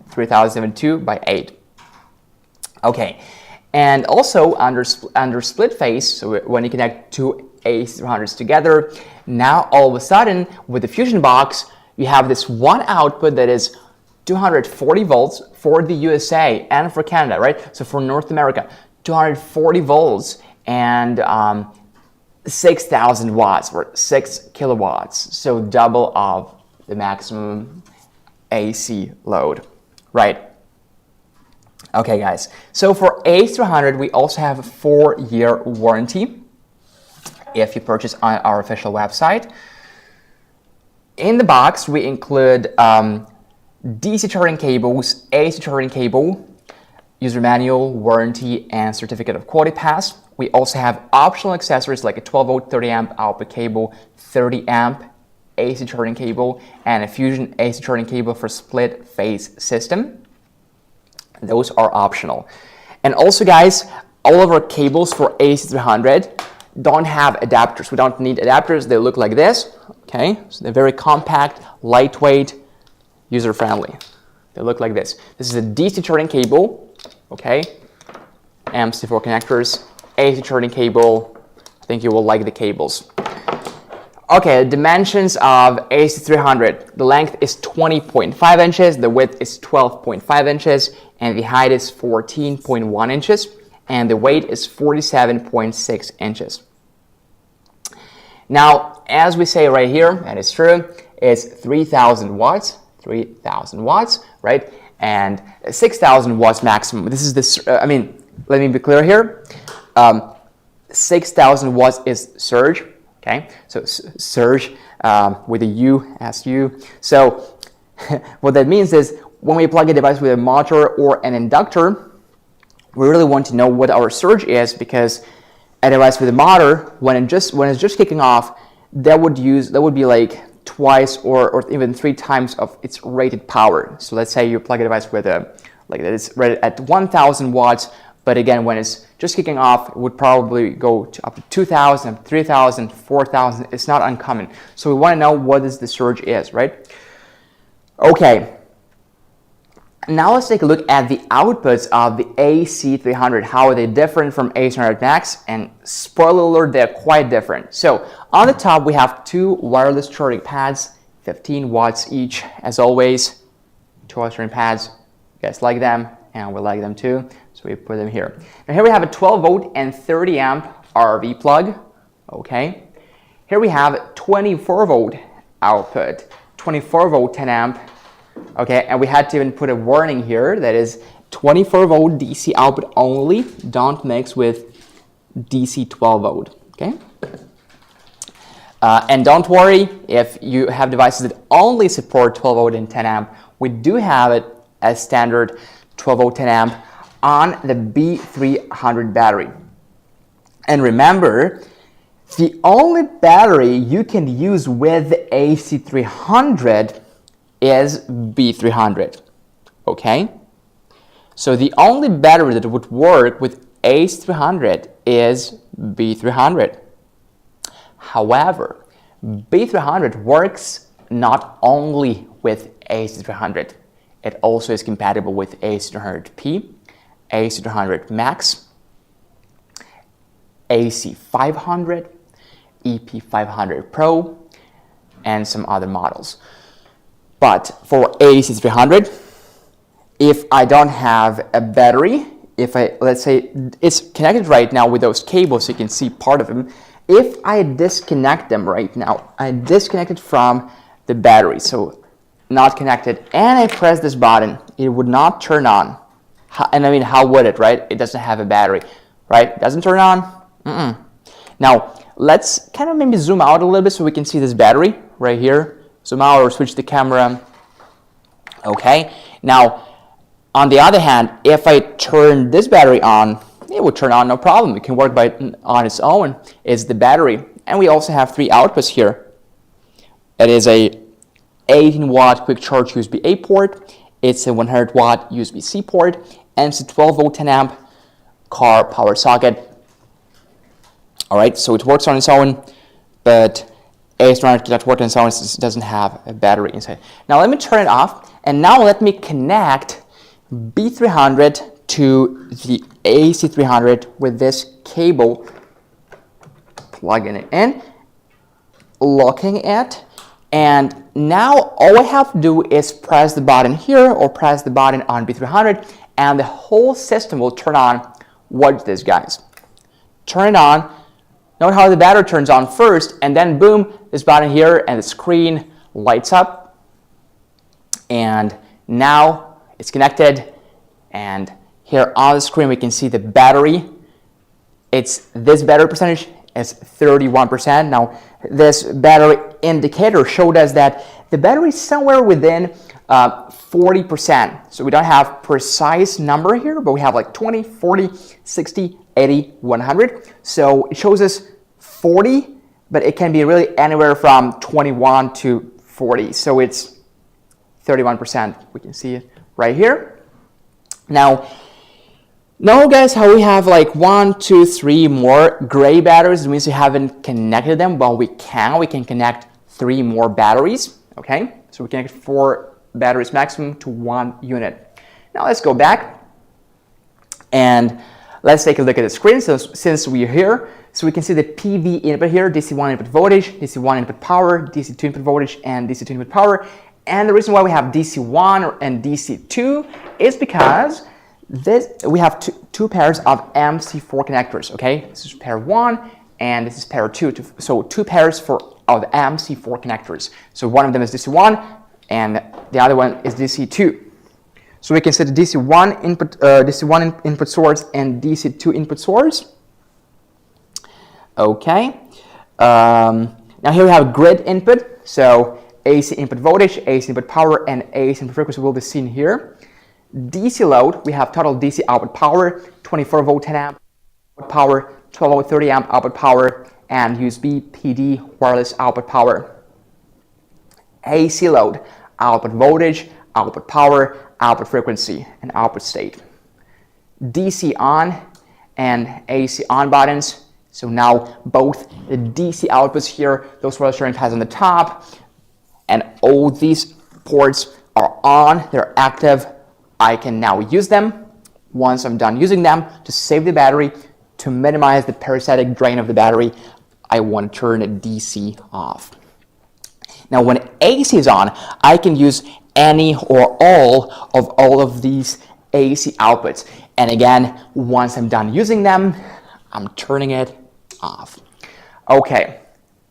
3,072 by 8. Okay, and also under split phase, so when you connect two AC300s together, now all of a sudden with the Fusion box, you have this one output that is 240 volts for the USA and for Canada, right? So for North America, 240 volts and 6,000 watts or 6 kilowatts, so double of the maximum AC load, right? Okay, guys, so for AC200, we also have a 4-year warranty. if you purchase on our official website. In the box, we include DC charging cables, AC charging cable, user manual, warranty, and certificate of quality pass. We also have optional accessories like a 12-volt 30-amp output cable, 30-amp AC charging cable, and a Fusion AC charging cable for split phase system. Those are optional. And also, guys, all of our cables for AC300 don't have adapters. We don't need adapters. They look like this. Okay, so they're very compact, lightweight, user-friendly. They look like this. This is a DC charging cable. Okay, MC4 connectors, AC charging cable. I think you will like the cables. Okay, the dimensions of AC300. The length is 20.5 inches, the width is 12.5 inches, and the height is 14.1 inches, and the weight is 47.6 inches. Now, as we say right here, and it's true, it's 3,000 watts, right? And 6,000 watts maximum. This is this, let me be clear here. 6,000 watts is surge, okay? So surge with a U, S-U. So what that means is when we plug a device with a motor or an inductor, we really want to know what our surge is, because a device with a motor, when it's just kicking off, that would be like twice or even 3 times of its rated power. So let's say you plug a device with like that it's rated at 1,000 watts, but again, when it's just kicking off, it would probably go to up to 2,000, 3,000, 4,000. It's not uncommon. So we want to know what the surge is, right? Okay. Now let's take a look at the outputs of the AC300. How are they different from AC200 Max? And spoiler alert, they're quite different. So on the top, we have 2 wireless charging pads, 15 watts each, as always. 2 wireless charging pads. You guys like them, and we like them too. So we put them here. Now here we have a 12-volt and 30-amp RV plug. Okay. Here we have 24-volt output, 24-volt 10-amp. Okay, and we had to even put a warning here that is 24-volt DC output only. Don't mix with DC 12-volt. Okay. And don't worry if you have devices that only support 12-volt and 10-amp. We do have it as standard 12-volt 10-amp on the B300 battery. And remember, the only battery you can use with the AC300 is B300. Okay? So the only battery that would work with AC300 is B300. However, B300 works not only with AC200, it also is compatible with AC200P, AC200 Max, AC500, EP500 Pro, and some other models. But for AC300, if I don't have a battery, let's say it's connected right now with those cables, you can see part of them. If I disconnect them right now, I disconnect it from the battery, so not connected, and I press this button, it would not turn on. And I mean, how would it, right? It doesn't have a battery, right? It doesn't turn on. Now, let's kind of maybe zoom out a little bit so we can see this battery right here. Zoom out or switch the camera. Okay. Now, on the other hand, if I turn this battery on, it would turn on no problem. It can work on its own. It's the battery. And we also have 3 outputs here. It is a 18-watt quick charge USB-A port. It's a 100-watt USB-C port. And it's a 12-volt 10-amp car power socket. All right, so it works on its own, but AC200 cannot work on its own. It doesn't have a battery inside. Now let me turn it off, and now let me connect B300 to the AC300 with this cable, plugging it in, locking it, and now all I have to do is press the button here or press the button on B300, and the whole system will turn on. Watch this, guys. Turn it on. Note how the battery turns on first, and then boom, this button here and the screen lights up. And now it's connected, and here on the screen we can see the battery. It's this battery percentage, is 31%. Now, this battery indicator showed us that the battery is somewhere within 40%. So we don't have precise number here, but we have like 20, 40, 60, 80, 100. So it shows us 40, but it can be really anywhere from 21 to 40. So it's 31%. We can see it right here. Now guys, how we have like 1, 2, 3 more gray batteries. It means we haven't connected them. Well, we can connect 3 more batteries. Okay, so we connect 4 batteries maximum to 1 unit. Now let's go back and let's take a look at the screen. So since we're here, so we can see the PV input here, DC1 input voltage, DC1 input power, DC2 input voltage, and DC2 input power. And the reason why we have DC1 and DC2 is because we have two pairs of MC4 connectors, okay? This is pair 1 and this is pair 2. So 2 pairs of MC4 connectors. So one of them is DC1 and the other one is DC2. So we can set the DC1 input source and DC2 input source. Okay. Now here we have grid input. So AC input voltage, AC input power, and AC input frequency will be seen here. DC load, we have total DC output power, 24 volt 10 amp output power, 12 volt 30 amp output power, and USB PD wireless output power. AC load, output voltage, output power, output frequency, and output state. DC on and AC on buttons. So now both the DC outputs here, those wireless charging pads on the top, and all these ports are on, they're active. I can now use them. Once I'm done using them, to save the battery, to minimize the parasitic drain of the battery, I want to turn DC off. Now when AC is on, I can use any or all of these AC outputs. And again, once I'm done using them, I'm turning it off. Okay,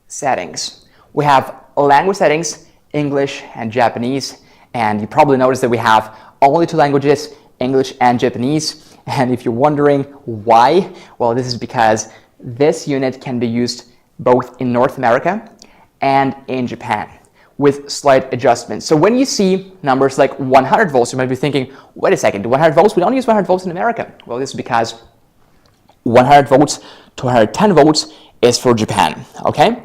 settings. We have language settings, English and Japanese. And you probably noticed that we have only 2 languages, English and Japanese. And if you're wondering why, well, this is because this unit can be used both in North America and in Japan with slight adjustments. So when you see numbers like 100 volts, you might be thinking, wait a second, 100 volts? We don't use 100 volts in America. Well, this is because 100 volts to 110 volts is for Japan, okay?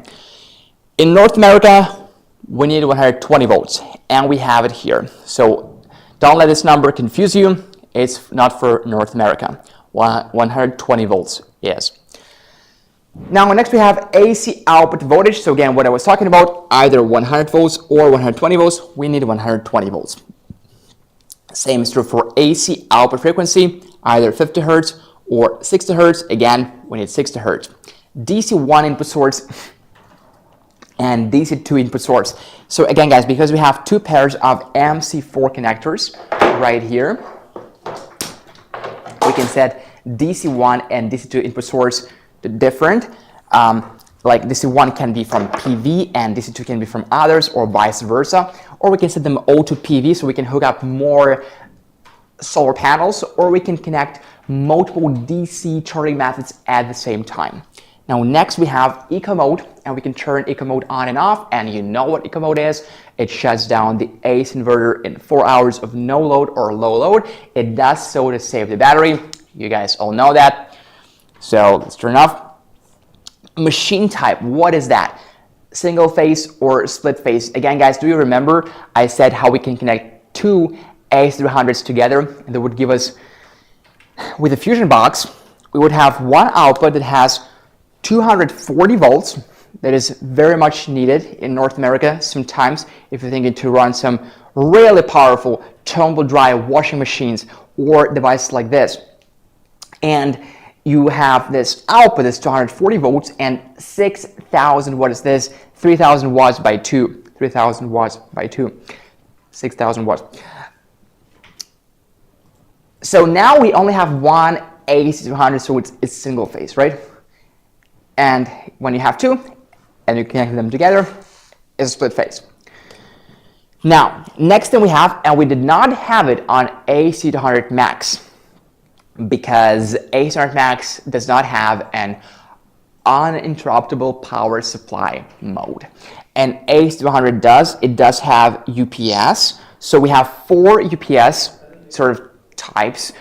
In North America, we need 120 volts, and we have it here. So don't let this number confuse you. It's not for North America. 120 volts, yes. Now next we have AC output voltage. So again, what I was talking about, either 100 volts or 120 volts, we need 120 volts. Same is true for AC output frequency, either 50 hertz or 60 hertz. Again, we need 60 hertz. DC1 input source and DC2 input source. So again, guys, because we have 2 pairs of MC4 connectors right here, we can set DC1 and DC2 input source to different. Like DC1 can be from PV and DC2 can be from others, or vice versa. Or we can set them all to PV so we can hook up more solar panels, or we can connect multiple DC charging methods at the same time. Now next we have eco mode, and we can turn eco mode on and off, and you know what eco mode is. It shuts down the AC inverter in 4 hours of no load or low load. It does so to save the battery. You guys all know that. So let's turn it off. Machine type, what is that? Single phase or split phase? Again, guys, do you remember I said how we can connect 2 AC300s together, and that would give us, with a fusion box, we would have one output that has 240 volts. That is very much needed in North America sometimes if you're thinking to run some really powerful tumble dry washing machines or devices like this. And you have this output that's 240 volts and 6,000, what is this? 3,000 watts by 2. 3,000 watts by 2. 6,000 watts. So now we only have one AC200, so it's single phase, right? And when you have 2 and you connect them together, it's a split phase. Now, next thing we have, and we did not have it on AC200MAX, because AC200MAX does not have an uninterruptible power supply mode. And AC200 does have UPS. So we have 4 UPS sort of types.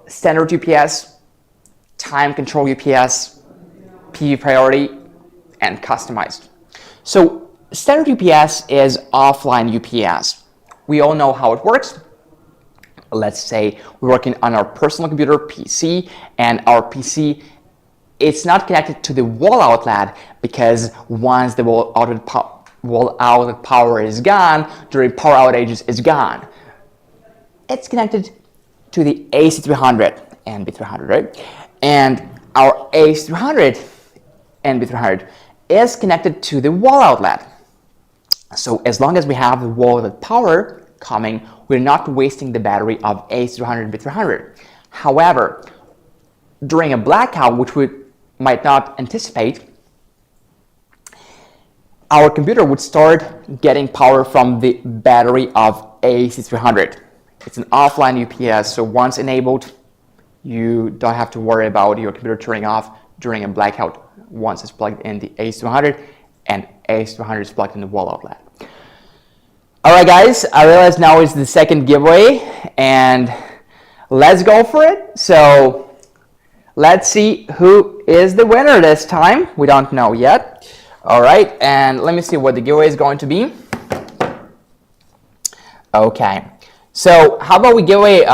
Standard UPS, time control UPS, PV priority, and customized. So standard UPS is offline UPS. We all know how it works. Let's say we're working on our personal computer, PC, and our PC, it's not connected to the wall outlet, because once the wall outlet power is gone, during power outages is gone. It's connected to the AC200 and B300, right? And our AC200 and B300 is connected to the wall outlet. So as long as we have the wall outlet power coming, we're not wasting the battery of AC200 and B300. However, during a blackout, which we might not anticipate, our computer would start getting power from the battery of AC300. It's an offline UPS, so once enabled, you don't have to worry about your computer turning off during a blackout once it's plugged in the AC200 and AC200 is plugged in the wall outlet. Alright guys, I realize now is the second giveaway, and let's go for it. So let's see who is the winner this time. We don't know yet. Alright, and let me see what the giveaway is going to be. Okay, so how about we give away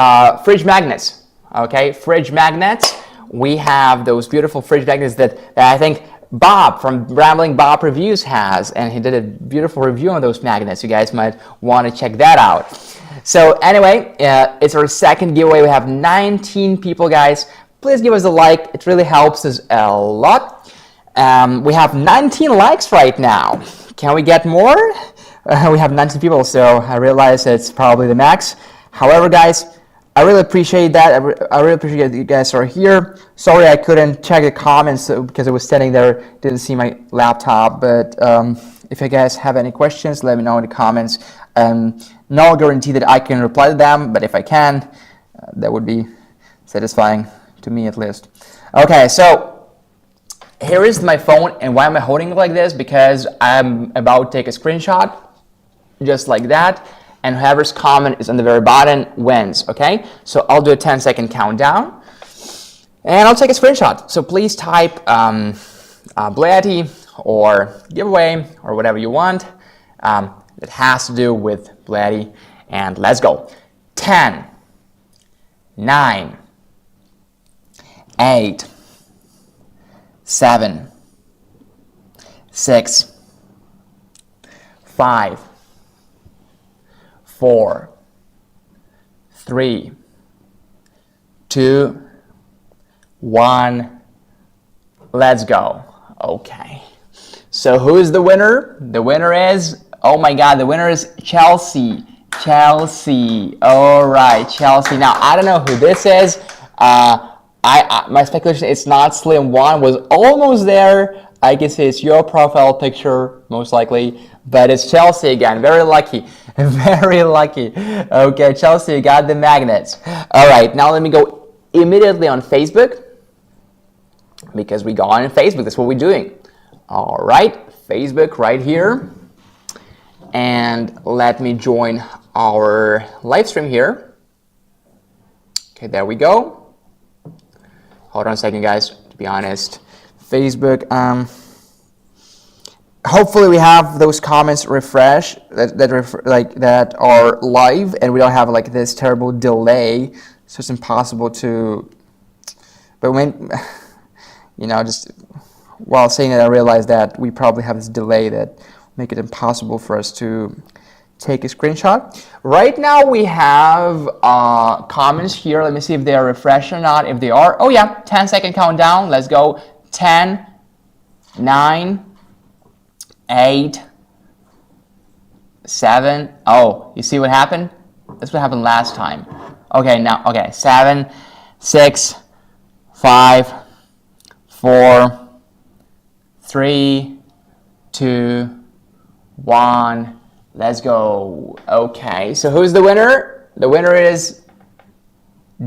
fridge magnets? Okay, fridge magnets. We have those beautiful fridge magnets that I think Bob from Rambling Bob Reviews has, and he did a beautiful review on those magnets. You guys might want to check that out. So anyway, it's our second giveaway. We have 19 people, guys. Please give us a like. It really helps us a lot. We have 19 likes right now. Can we get more? We have 19 people, so I realize it's probably the max. However, guys, I really appreciate that. I really appreciate that you guys are here. Sorry I couldn't check the comments because I was standing there, didn't see my laptop. But if you guys have any questions, let me know in the comments. No guarantee that I can reply to them, but if I can, that would be satisfying to me at least. Okay, so here is my phone, and why am I holding it like this? Because I'm about to take a screenshot, just like that. And whoever's comment is on the very bottom wins, okay? So I'll do a 10-second countdown, and I'll take a screenshot. So please type BLUETTI or giveaway or whatever you want that has to do with BLUETTI, and let's go. 10, 9, 8, 7, 6, 5, 4, 3, 2, 1, let's go. Okay, so who's the winner? The winner is, oh my god, the winner is Chelsea. All right, Chelsea. Now I don't know who this is. My speculation, it's not Slim1, was almost there. I can say it's your profile picture, most likely, but it's Chelsea again. Very lucky, very lucky. Okay, Chelsea, you got the magnets. All right, now let me go immediately on Facebook, because we go on Facebook. That's what we're doing. All right, Facebook right here, and let me join our live stream here. Okay, there we go. Hold on a second, guys. To be honest, Facebook. Hopefully we have those comments refresh that are live, and we don't have like this terrible delay. So it's impossible to. But when just while saying that, I realized that we probably have this delay that make it impossible for us to take a screenshot. Right now we have comments here. Let me see if they are refreshed or not. If they are, oh yeah, 10-second countdown. Let's go. 10, 9, 8, 7. Oh, you see what happened? That's what happened last time. Okay, now, okay, 7, 6, 5, 4, 3, 2, 1. Let's go. Okay, so who's the winner? The winner is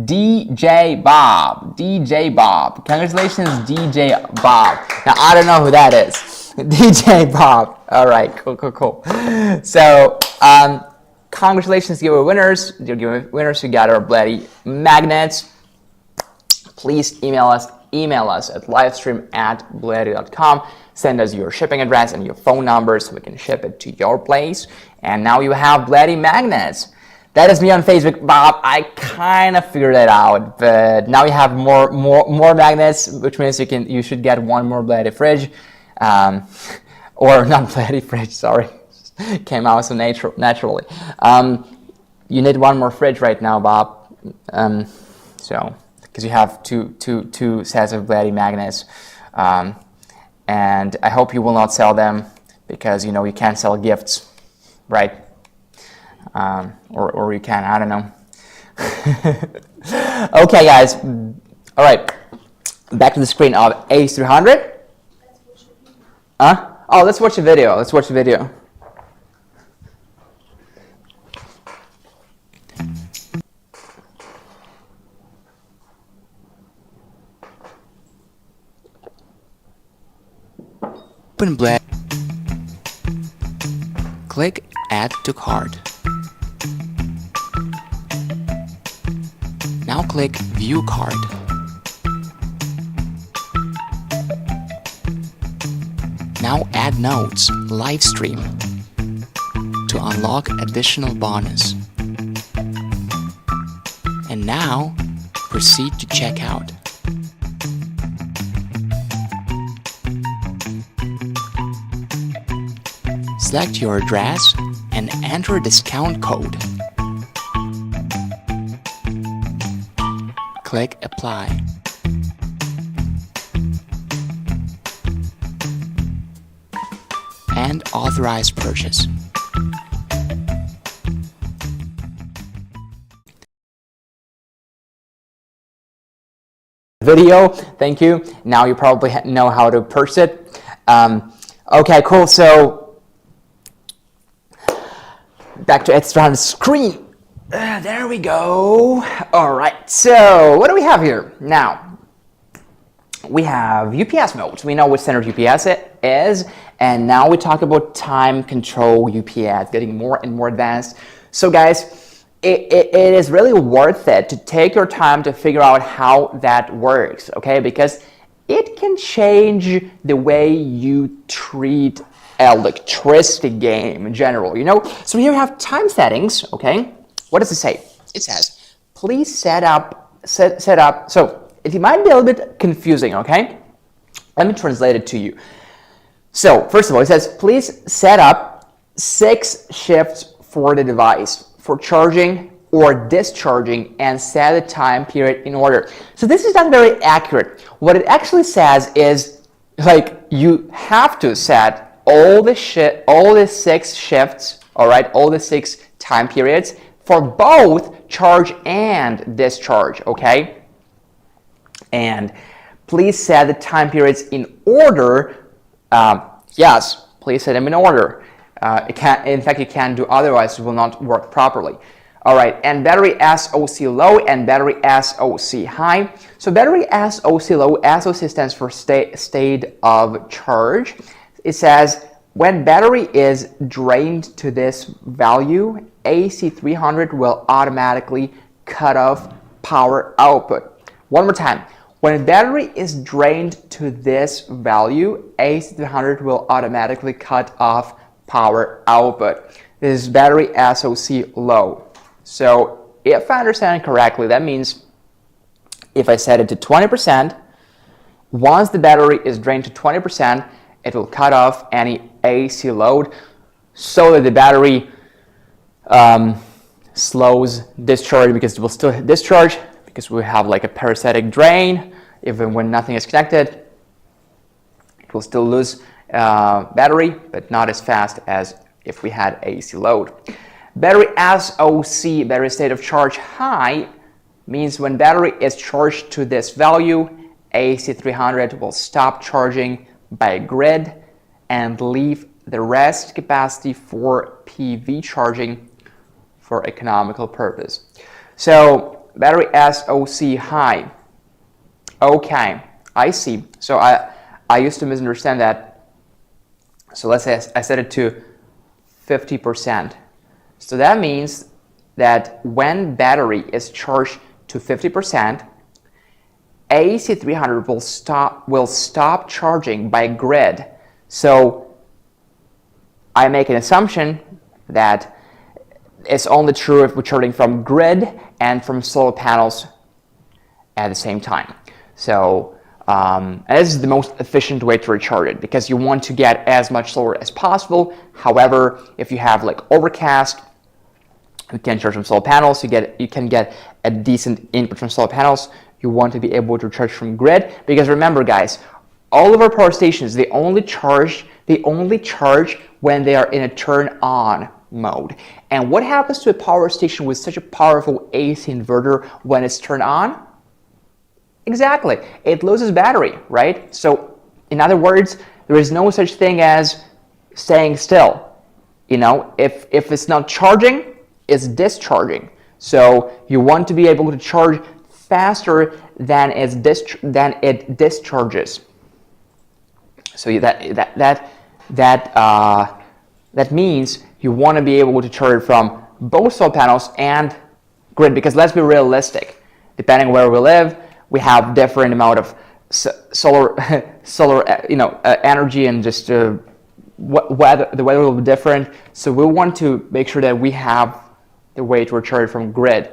DJ Bob. DJ Bob. Congratulations, DJ Bob. Now, I don't know who that is. DJ Bob. All right, cool. So, congratulations, giveaway winners. Your giveaway winners who got our BLUETTI magnets. Please email us at livestream@bluetti.com. Send us your shipping address and your phone number so we can ship it to your place. And now you have BLUETTI magnets. That is me on Facebook, Bob. I kind of figured it out, but now you have more magnets, which means you should get one more BLUETTI fridge, or not BLUETTI fridge. Sorry, came out so naturally. You need one more fridge right now, Bob. Because you have two sets of BLUETTI magnets, and I hope you will not sell them because you can't sell gifts, right? Or you can, I don't know. Okay, guys. All right, back to the screen of AC300. Oh, let's watch the video. Open BLUETTI. Click Add to Cart. Now click View Cart. Now add notes, Livestream, to unlock additional bonus. And now proceed to checkout. Select your address and enter a discount code. Click Apply. And authorize purchase. Video, thank you. Now you probably know how to purchase it. Okay, cool. So back to AC200 screen. There we go. All right, so what do we have here? Now, we have UPS modes. We know which standard UPS it is, and now we talk about time control UPS, getting more and more advanced. So guys, it is really worth it to take your time to figure out how that works, okay? Because it can change the way you treat electricity game in general, So here we have time settings, okay? What does it say? It says, please set up. So it might be a little bit confusing, okay? Let me translate it to you. So first of all, it says, please set up 6 shifts for the device for charging or discharging and set the time period in order. So this is not very accurate. What it actually says is, like, you have to set all the 6 shifts, all right, all the 6 time periods for both charge and discharge, okay? And please set the time periods in order. Yes, please set them in order. In fact, you can't do otherwise, it will not work properly. All right, and battery SOC low and battery SOC high. So battery SOC low, SOC stands for state of charge. It says, when battery is drained to this value, AC300 will automatically cut off power output. One more time. When battery is drained to this value, AC300 will automatically cut off power output. This is battery SOC low. So if I understand correctly, that means if I set it to 20%, once the battery is drained to 20%, it will cut off any AC load so that the battery slows discharge, because it will still discharge because we have like a parasitic drain. Even when nothing is connected, it will still lose battery, but not as fast as if we had AC load. Battery SOC, battery state of charge high, means when battery is charged to this value, AC300 will stop charging by grid and leave the rest capacity for PV charging for economical purpose. So battery SOC high. Okay, I see. So I used to misunderstand that. So let's say I set it to 50%. So that means that when battery is charged to 50%, AC300 will stop charging by grid. So I make an assumption that it's only true if we're charging from grid and from solar panels at the same time. So and this is the most efficient way to recharge it, because you want to get as much solar as possible. However, if you have like overcast, you can charge from solar panels. You can get a decent input from solar panels. You want to be able to charge from grid, because remember, guys, all of our power stations, they only charge when they are in a turn on mode. And what happens to a power station with such a powerful AC inverter when it's turned on? Exactly, it loses battery, right? So in other words, there is no such thing as staying still. You know, if it's not charging, it's discharging. So you want to be able to charge faster than it discharges. So that means you want to be able to charge from both solar panels and grid, because let's be realistic. Depending where we live, we have different amount of solar energy, and just the weather will be different. So we want to make sure that we have the way to recharge from grid.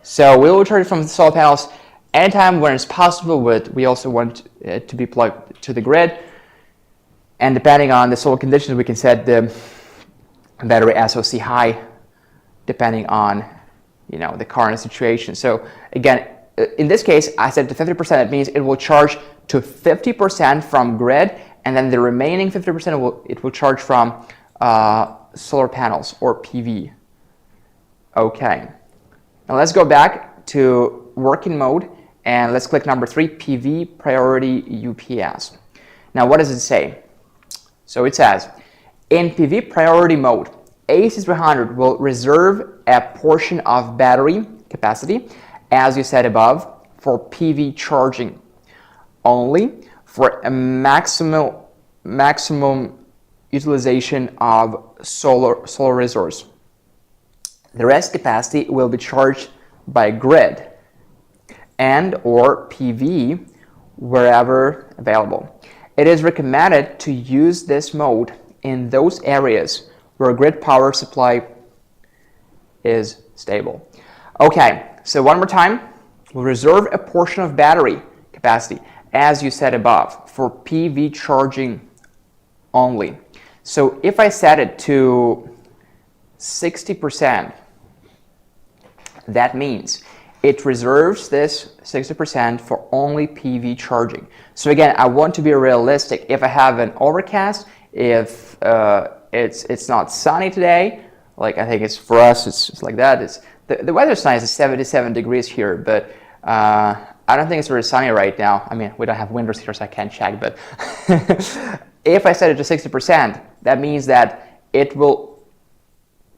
So we will charge from the solar panels anytime when it's possible, but we also want it to be plugged to the grid. And depending on the solar conditions, we can set the battery SOC high depending on the current situation. So again, in this case, I set it to 50%. That means it will charge to 50% from grid, and then the remaining 50% it will charge from solar panels or PV. Okay. Now let's go back to working mode, and let's click number 3, PV priority UPS. Now what does it say? So it says, in PV priority mode, AC300 will reserve a portion of battery capacity, as you said above, for PV charging only, for a maximum utilization of solar resource. The rest capacity will be charged by grid and or PV wherever available. It is recommended to use this mode in those areas where grid power supply is stable. Okay, so one more time, we'll reserve a portion of battery capacity, as you said above, for PV charging only. So if I set it to 60%, that means it reserves this 60% for only PV charging. So again, I want to be realistic. If I have an overcast, if it's not sunny today, like I think it's for us, it's like that. The weather's nice. It's 77 degrees here, but I don't think it's very sunny right now. I mean, we don't have windows here, so I can't check. But if I set it to 60%, that means that it will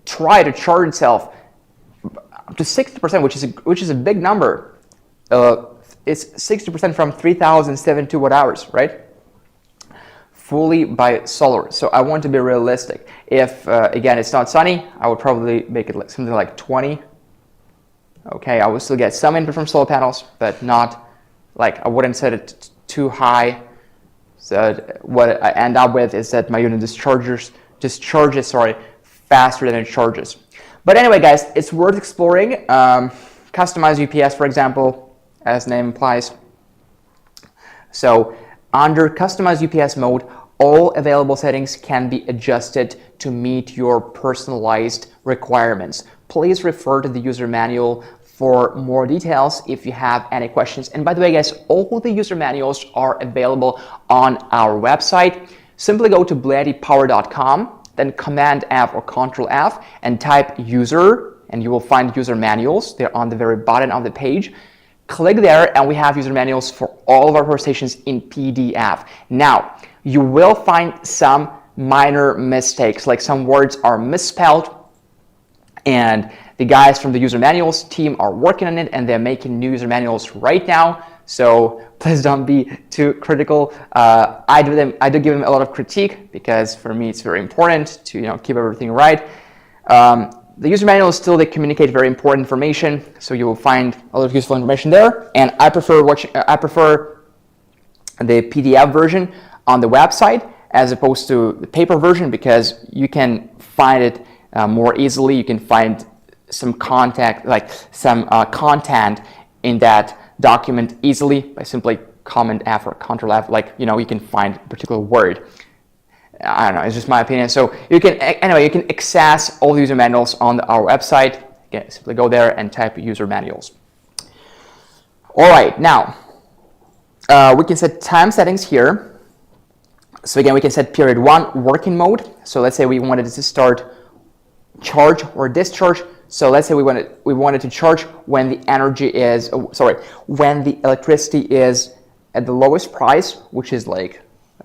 try to charge itself up to 60%, which is a big number. It's 60% from 3,072 watt hours, right? Fully by solar. So I want to be realistic. If again it's not sunny, I would probably make it like something like 20. Okay, I will still get some input from solar panels, but not like, I wouldn't set it too high. So what I end up with is that my unit discharges faster than it charges. But anyway, guys, it's worth exploring. Customized UPS, for example, as the name implies. So under customized UPS mode, all available settings can be adjusted to meet your personalized requirements. Please refer to the user manual for more details if you have any questions. And by the way, guys, all the user manuals are available on our website. Simply go to BLUETTIpower.com, then Command F or Control F and type user, and you will find user manuals. They're on the very bottom of the page. Click there, and we have user manuals for all of our power stations in PDF. Now, you will find some minor mistakes, like some words are misspelled, and The guys from the user manuals team are working on it, and they're making new user manuals right now. So please don't be too critical. I do give them a lot of critique because for me it's very important to keep everything right. The user manuals still, they communicate very important information, so you will find a lot of useful information there. And I prefer the PDF version on the website as opposed to the paper version, because you can find it more easily. You can find some content in that document easily by simply Command F or Ctrl F. You can find a particular word. I don't know, it's just my opinion. So you can access all the user manuals on our website. Again, simply go there and type user manuals. All right, now we can set time settings here. So again, we can set period 1 working mode. So let's say we wanted to start charge or discharge. So let's say we wanted to charge when the when the electricity is at the lowest price, which is let's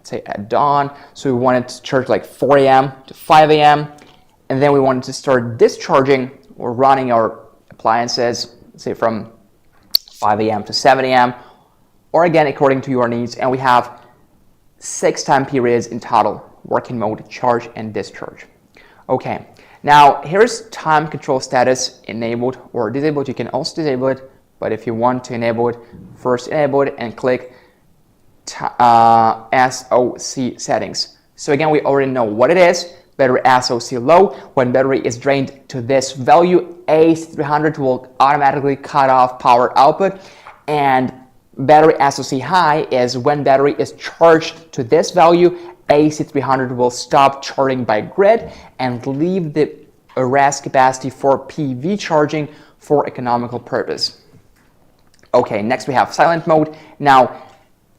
say at dawn. So we wanted to charge 4 a.m. to 5 a.m. And then we wanted to start discharging or running our appliances, let's say from 5 a.m. to 7 a.m. or again, according to your needs. And we have 6 time periods in total: working mode, charge, and discharge. Okay, now here's time control status enabled or disabled. You can also disable it, but if you want to enable it, first enable it and click SOC settings. So again, we already know what it is. Battery SOC low. When battery is drained to this value, AC300 will automatically cut off power output. And battery SOC high is when battery is charged to this value, AC300 will stop charging by grid and leave the rest capacity for PV charging for economical purpose. Okay, next we have silent mode. Now,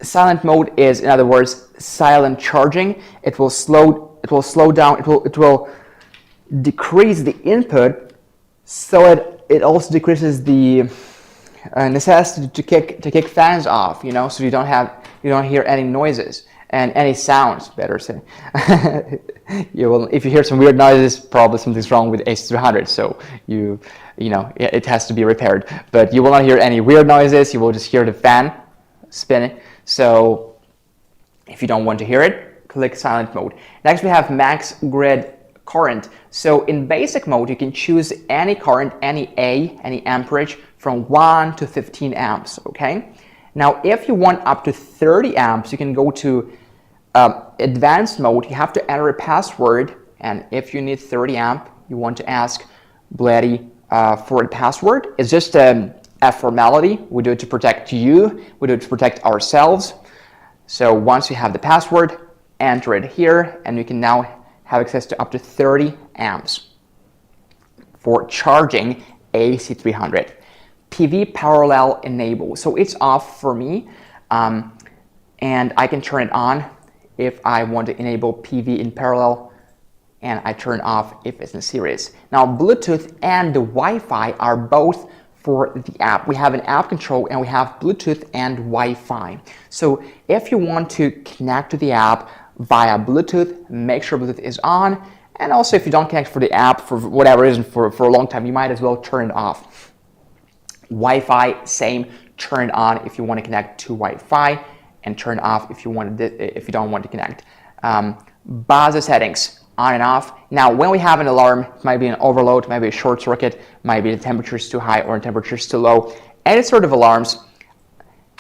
silent mode is, in other words, silent charging. It will slow down. It will decrease the input, so it also decreases the necessity to kick fans off. So you don't hear any noises and any sounds. Better say. If you hear some weird noises, probably something's wrong with AC300. So it has to be repaired. But you will not hear any weird noises. You will just hear the fan spinning. So if you don't want to hear it, click silent mode. Next we have max grid current. So in basic mode, you can choose any current, any amperage from 1 to 15 amps, okay? Now if you want up to 30 amps, you can go to advanced mode. You have to enter a password, and if you need 30 amp, you want to ask BLUETTI for a password. It's just a formality. We do it to protect you. We do it to protect ourselves. So once you have the password, enter it here, and you can now have access to up to 30 amps for charging AC300. PV parallel enable. So it's off for me, and I can turn it on if I want to enable PV in parallel, and I turn off if it's in series. Now Bluetooth and the Wi-Fi are both for the app. We have an app control and we have Bluetooth and Wi-Fi. So if you want to connect to the app via Bluetooth, make sure Bluetooth is on. And also if you don't connect for the app for whatever reason for a long time, you might as well turn it off. Wi-Fi, same, turn it on if you want to connect to Wi-Fi, and turn off if you don't want to connect. Buzzer settings, on and off. Now, when we have an alarm, it might be an overload, it might be a short circuit, might be the temperature is too high or the temperature is too low. Any sort of alarms,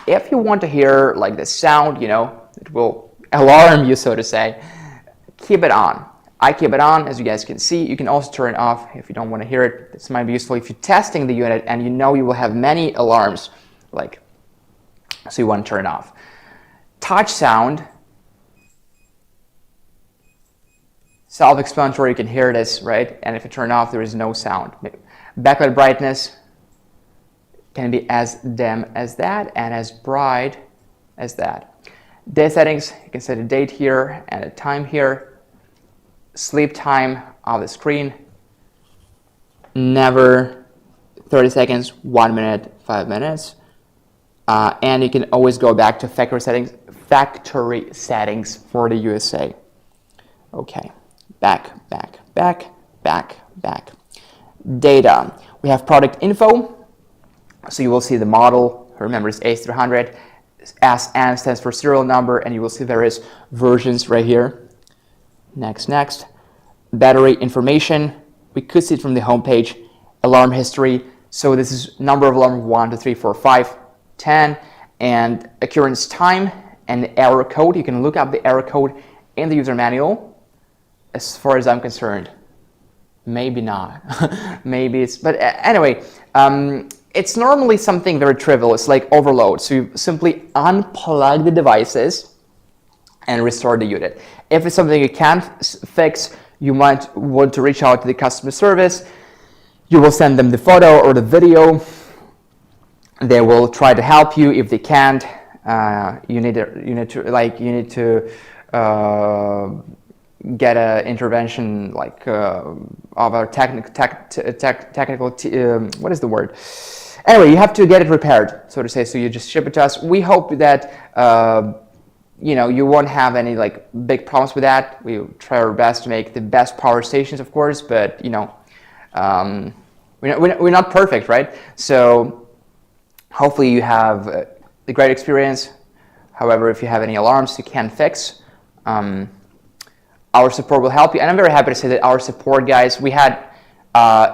if you want to hear the sound, it will alarm you, so to say, keep it on. I keep it on, as you guys can see. You can also turn it off if you don't want to hear it. This might be useful if you're testing the unit and you will have many alarms, so you want to turn it off. Touch sound, self-explanatory, you can hear this, right? And if you turn off, there is no sound. Backlight brightness can be as dim as that and as bright as that. Day settings, you can set a date here and a time here. Sleep time of the screen, never 30 seconds, 1 minute, 5 minutes. And you can always go back to factory settings for the USA. Okay, back. Data. We have product info, so you will see the model. Remember, it's AC300. SN stands for serial number, and you will see various versions right here. Next. Battery information. We could see it from the home page. Alarm history. So this is number of alarm 1, 2, 3, 4, 5, 10, and occurrence time and the error code. You can look up the error code in the user manual. As far as I'm concerned, maybe not. Maybe it's, but anyway, it's normally something very trivial. It's like overload. So you simply unplug the devices and restore the unit. If it's something you can't fix, you might want to reach out to the customer service. You will send them the photo or the video. They will try to help you. If they can't, you need to get an intervention of our technical what is the word? Anyway, you have to get it repaired, so to say. So you just ship it to us. We hope that you won't have any big problems with that. We try our best to make the best power stations, of course, but we're not perfect, right? So hopefully you have a great experience. However, if you have any alarms you can't fix, our support will help you. And I'm very happy to say that our support guys, we had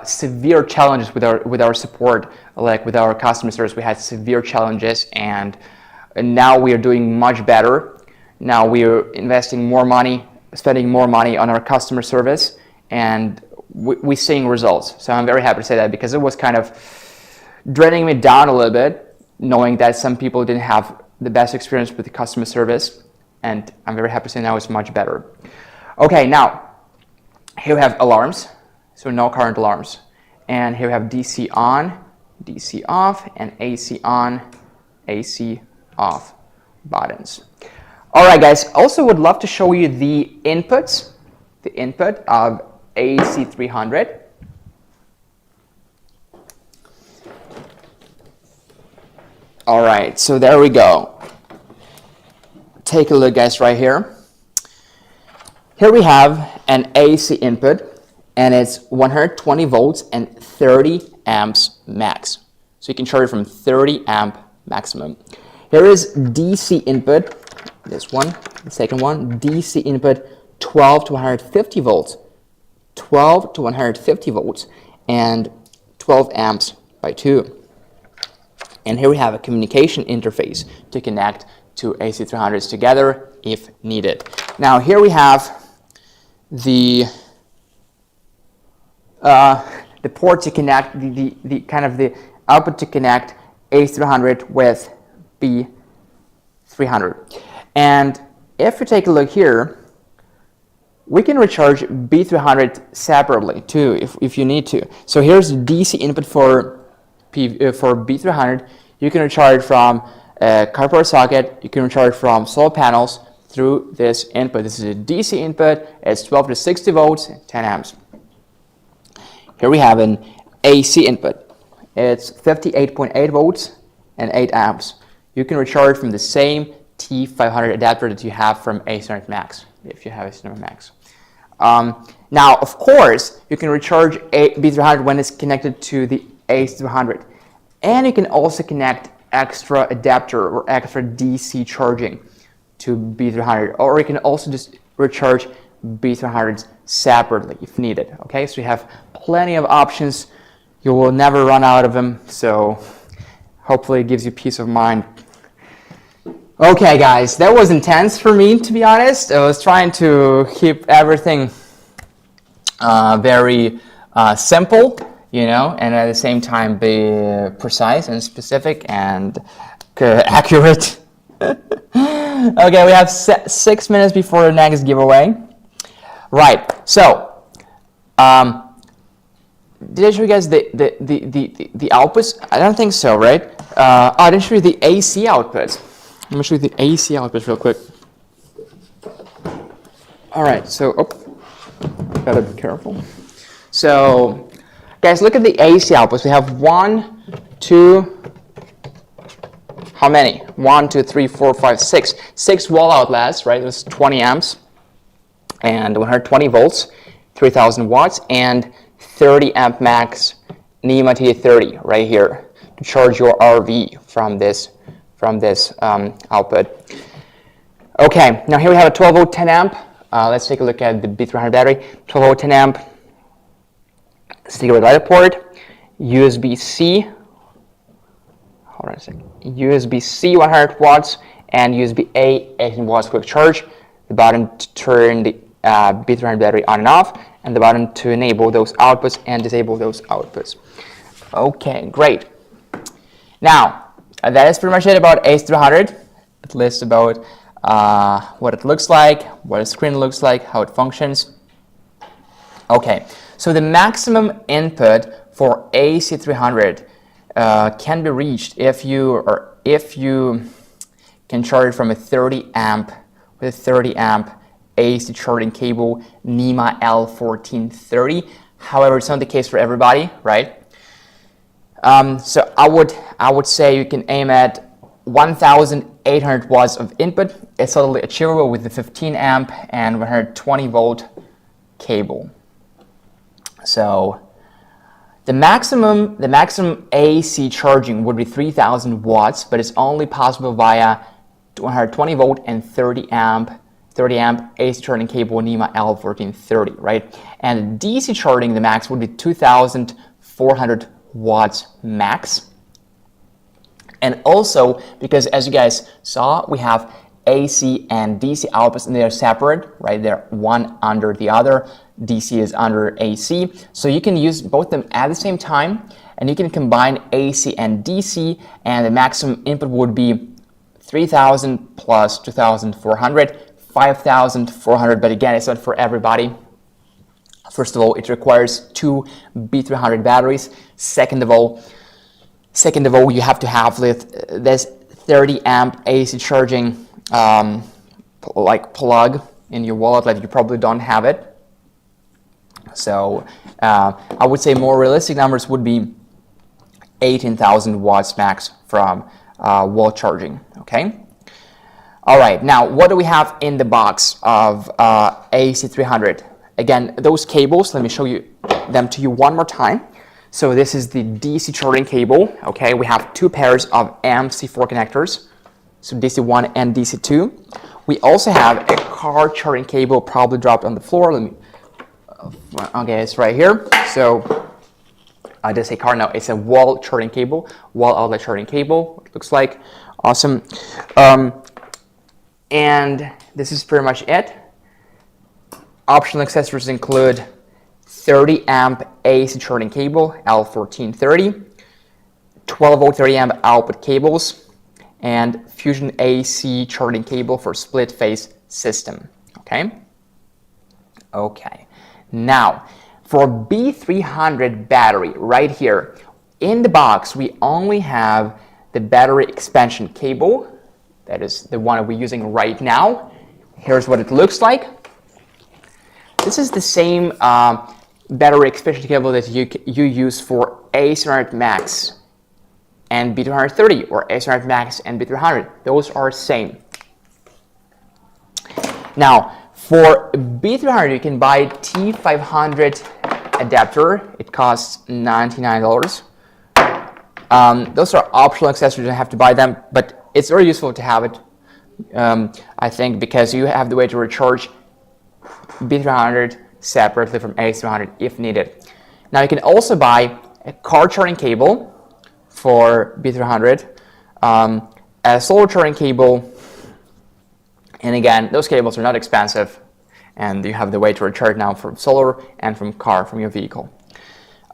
severe challenges with our support, like with our customer service. We had severe challenges, and now we are doing much better. Now we are investing more money, spending more money on our customer service, and we're seeing results. So I'm very happy to say that, because it was kind of draining me down a little bit, knowing that some people didn't have the best experience with the customer service, and I'm very happy to say now it's much better. Okay, now here we have alarms, so no current alarms, and here we have DC on, DC off, and AC on, AC off buttons. All right, guys, also would love to show you the input of AC300. All right, so there we go. Take a look, guys, right here. Here we have an AC input, and it's 120 volts and 30 amps max. So you can charge it from 30 amp maximum. Here is DC input, this one, the second one, DC input 12 to 150 volts, 12 to 150 volts, and 12 amps by 2. And here we have a communication interface to connect to AC300s together if needed. Now here we have the port to connect, the kind of the output to connect AC300 with B300. And if you take a look here, we can recharge B300 separately too if you need to. So here's the DC input for B300. You can recharge from a carport socket. You can recharge from solar panels through this input. This is a DC input. It's 12 to 60 volts, 10 amps. Here we have an AC input. It's 58.8 volts and 8 amps. You can recharge from the same T500 adapter that you have from AC200 Max, if you have AC200 Max. Now, of course, you can recharge B300 when it's connected to the AC200. And you can also connect extra adapter or extra DC charging to B300. Or you can also just recharge B300s separately if needed. Okay, so you have plenty of options. You will never run out of them. So hopefully it gives you peace of mind. Okay, guys, that was intense for me, to be honest. I was trying to keep everything very simple, and at the same time be precise and specific and accurate. Okay, we have 6 minutes before the next giveaway. Right, so did I show you guys the outputs? I don't think so, right? I didn't show you the AC outputs. Let me show you the AC outputs real quick. All right, so gotta be careful. So, guys, look at the AC outputs. We have 1, 2, how many? 1, 2, 3, 4, 5, 6. 6 wall outlets, right? There's 20 amps and 120 volts, 3,000 watts, and 30 amp max NEMA TD30 right here to charge your RV from this output. Okay, now here we have a 12 volt 10 amp. Let's take a look at the B300 battery. 12 volt 10 amp, sticker light port, USB-C. Hold on a second. USB-C 100 watts and USB-A 18 watts quick charge. The button to turn the B300 battery on and off, and the button to enable those outputs and disable those outputs. Okay, great. Now, that is pretty much it about AC200. It lists about what it looks like, what the screen looks like, how it functions. Okay, so the maximum input for AC300 can be reached if you can charge from a 30 amp with a 30 amp AC charging cable NEMA L1430. However, it's not the case for everybody, right? So I would say you can aim at 1,800 watts of input. It's totally achievable with the 15 amp and 120 volt cable. So the maximum AC charging would be 3,000 watts, but it's only possible via 120 volt and 30 amp AC charging cable NEMA L1430, right? And DC charging, the max would be 2,400 watts max. And also, because as you guys saw, we have AC and DC outputs and they are separate, right? They're one under the other. DC is under AC. So you can use both of them at the same time, and you can combine AC and DC, and the maximum input would be 3,000 plus 2,400, 5,400, but again, it's not for everybody. First of all, it requires 2 B300 batteries. Second of all, you have to have this 30 amp AC charging like plug in your wallet, like you probably don't have it. So I would say more realistic numbers would be 18,000 watts max from wall charging, okay? All right, now what do we have in the box of AC300? Again, those cables, let me show you them to you one more time. So this is the DC charging cable, okay? We have 2 pairs of MC4 connectors, so DC1 and DC2. We also have a car charging cable, probably dropped on the floor. Let me, okay, it's right here. So I did say car, no, it's a wall charging cable, wall outlet charging cable, it looks like. Awesome. And this is pretty much it. Optional accessories include 30 amp AC charging cable, L1430, 12 volt 30 amp output cables, and Fusion AC charging cable for split phase system, okay? Okay, now for B300 battery right here, in the box we only have the battery expansion cable. That is the one we're using right now. Here's what it looks like. This is the same battery expansion cable that you use for AC200 Max and B330 or AC200 Max and B300. Those are the same. Now, for B300, you can buy T500 adapter. It costs $99. Those are optional accessories. You don't have to buy them, but it's very useful to have it, I think, because you have the way to recharge B300 separately from AC200 if needed. Now you can also buy a car charging cable for B300, a solar charging cable, and again, those cables are not expensive, and you have the way to recharge now from solar and from your vehicle.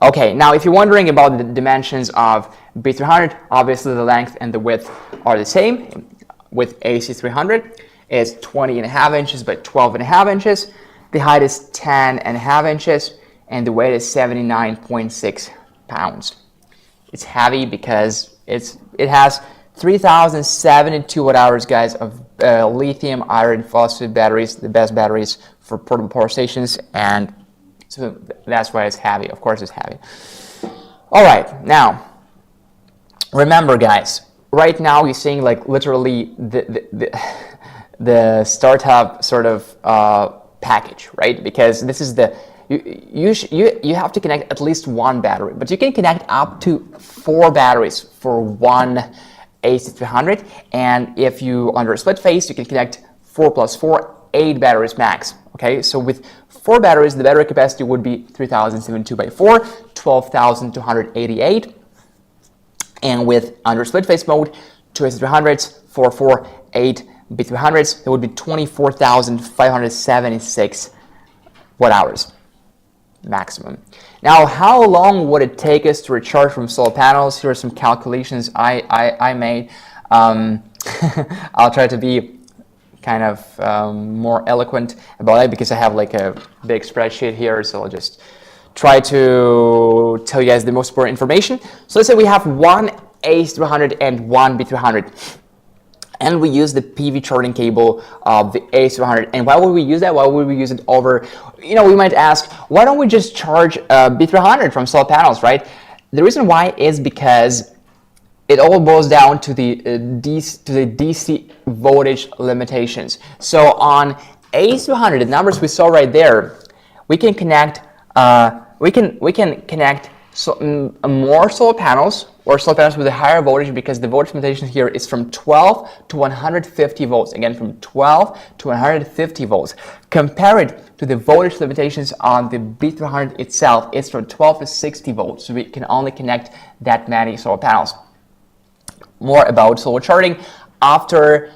Okay, now if you're wondering about the dimensions of B300, obviously the length and the width are the same. With AC300, it's 20.5 inches by 12.5 inches. The height is 10.5 inches, and the weight is 79.6 pounds. It's heavy because it has 3,072 watt hours, guys, of lithium iron phosphate batteries, the best batteries for portable power stations, and so that's why it's heavy. Of course it's heavy. All right, now, remember guys, right now you're seeing like literally the startup sort of package, right? Because this is the you have to connect at least one battery, but you can connect up to 4 batteries for one AC300. And if you under a split phase, you can connect 4 plus 4, 8 batteries max. Okay, so with 4 batteries, the battery capacity would be 3,072 by 4, 12,288. And with under split phase mode, 2 AC300s, 4, 4, 8 B300s, it would be 24,576 watt hours maximum. Now, how long would it take us to recharge from solar panels? Here are some calculations I made. I'll try to be kind of more eloquent about it because I have like a big spreadsheet here, so I'll just try to tell you guys the most important information. So let's say we have one AC300 and one B300, and we use the PV charging cable of the AC200. And why would we use that? Why would we use it over, we might ask, why don't we just charge B300 from solar panels, right? The reason why is because it all boils down to the DC voltage limitations. So on AC200, the numbers we saw right there, we can connect more solar panels, or solar panels with a higher voltage, because the voltage limitation here is from 12 to 150 volts. Again, from 12 to 150 volts. Compare it to the voltage limitations on the B300 itself. It's from 12 to 60 volts. So we can only connect that many solar panels. More about solar charging after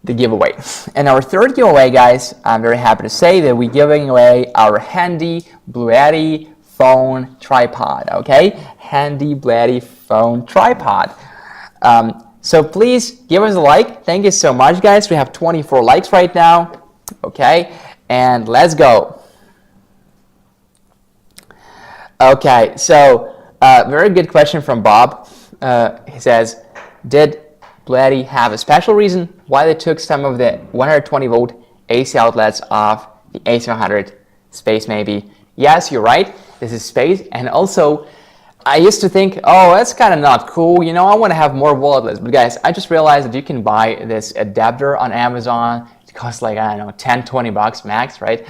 the giveaway. And our third giveaway, guys, I'm very happy to say that we're giving away our handy BLUETTI phone tripod. Okay, handy BLUETTI phone tripod. So please give us a like. Thank you so much, guys. We have 24 likes right now. Okay, and let's go. Okay, so very good question from Bob. He says, did BLUETTI have a special reason why they took some of the 120 volt AC outlets off the AC100 space? Maybe. Yes, you're right. This is space. And also, I used to think, oh, that's kind of not cool. I want to have more wall outlets. But guys, I just realized that you can buy this adapter on Amazon. It costs like, I don't know, 10, 20 bucks max, right?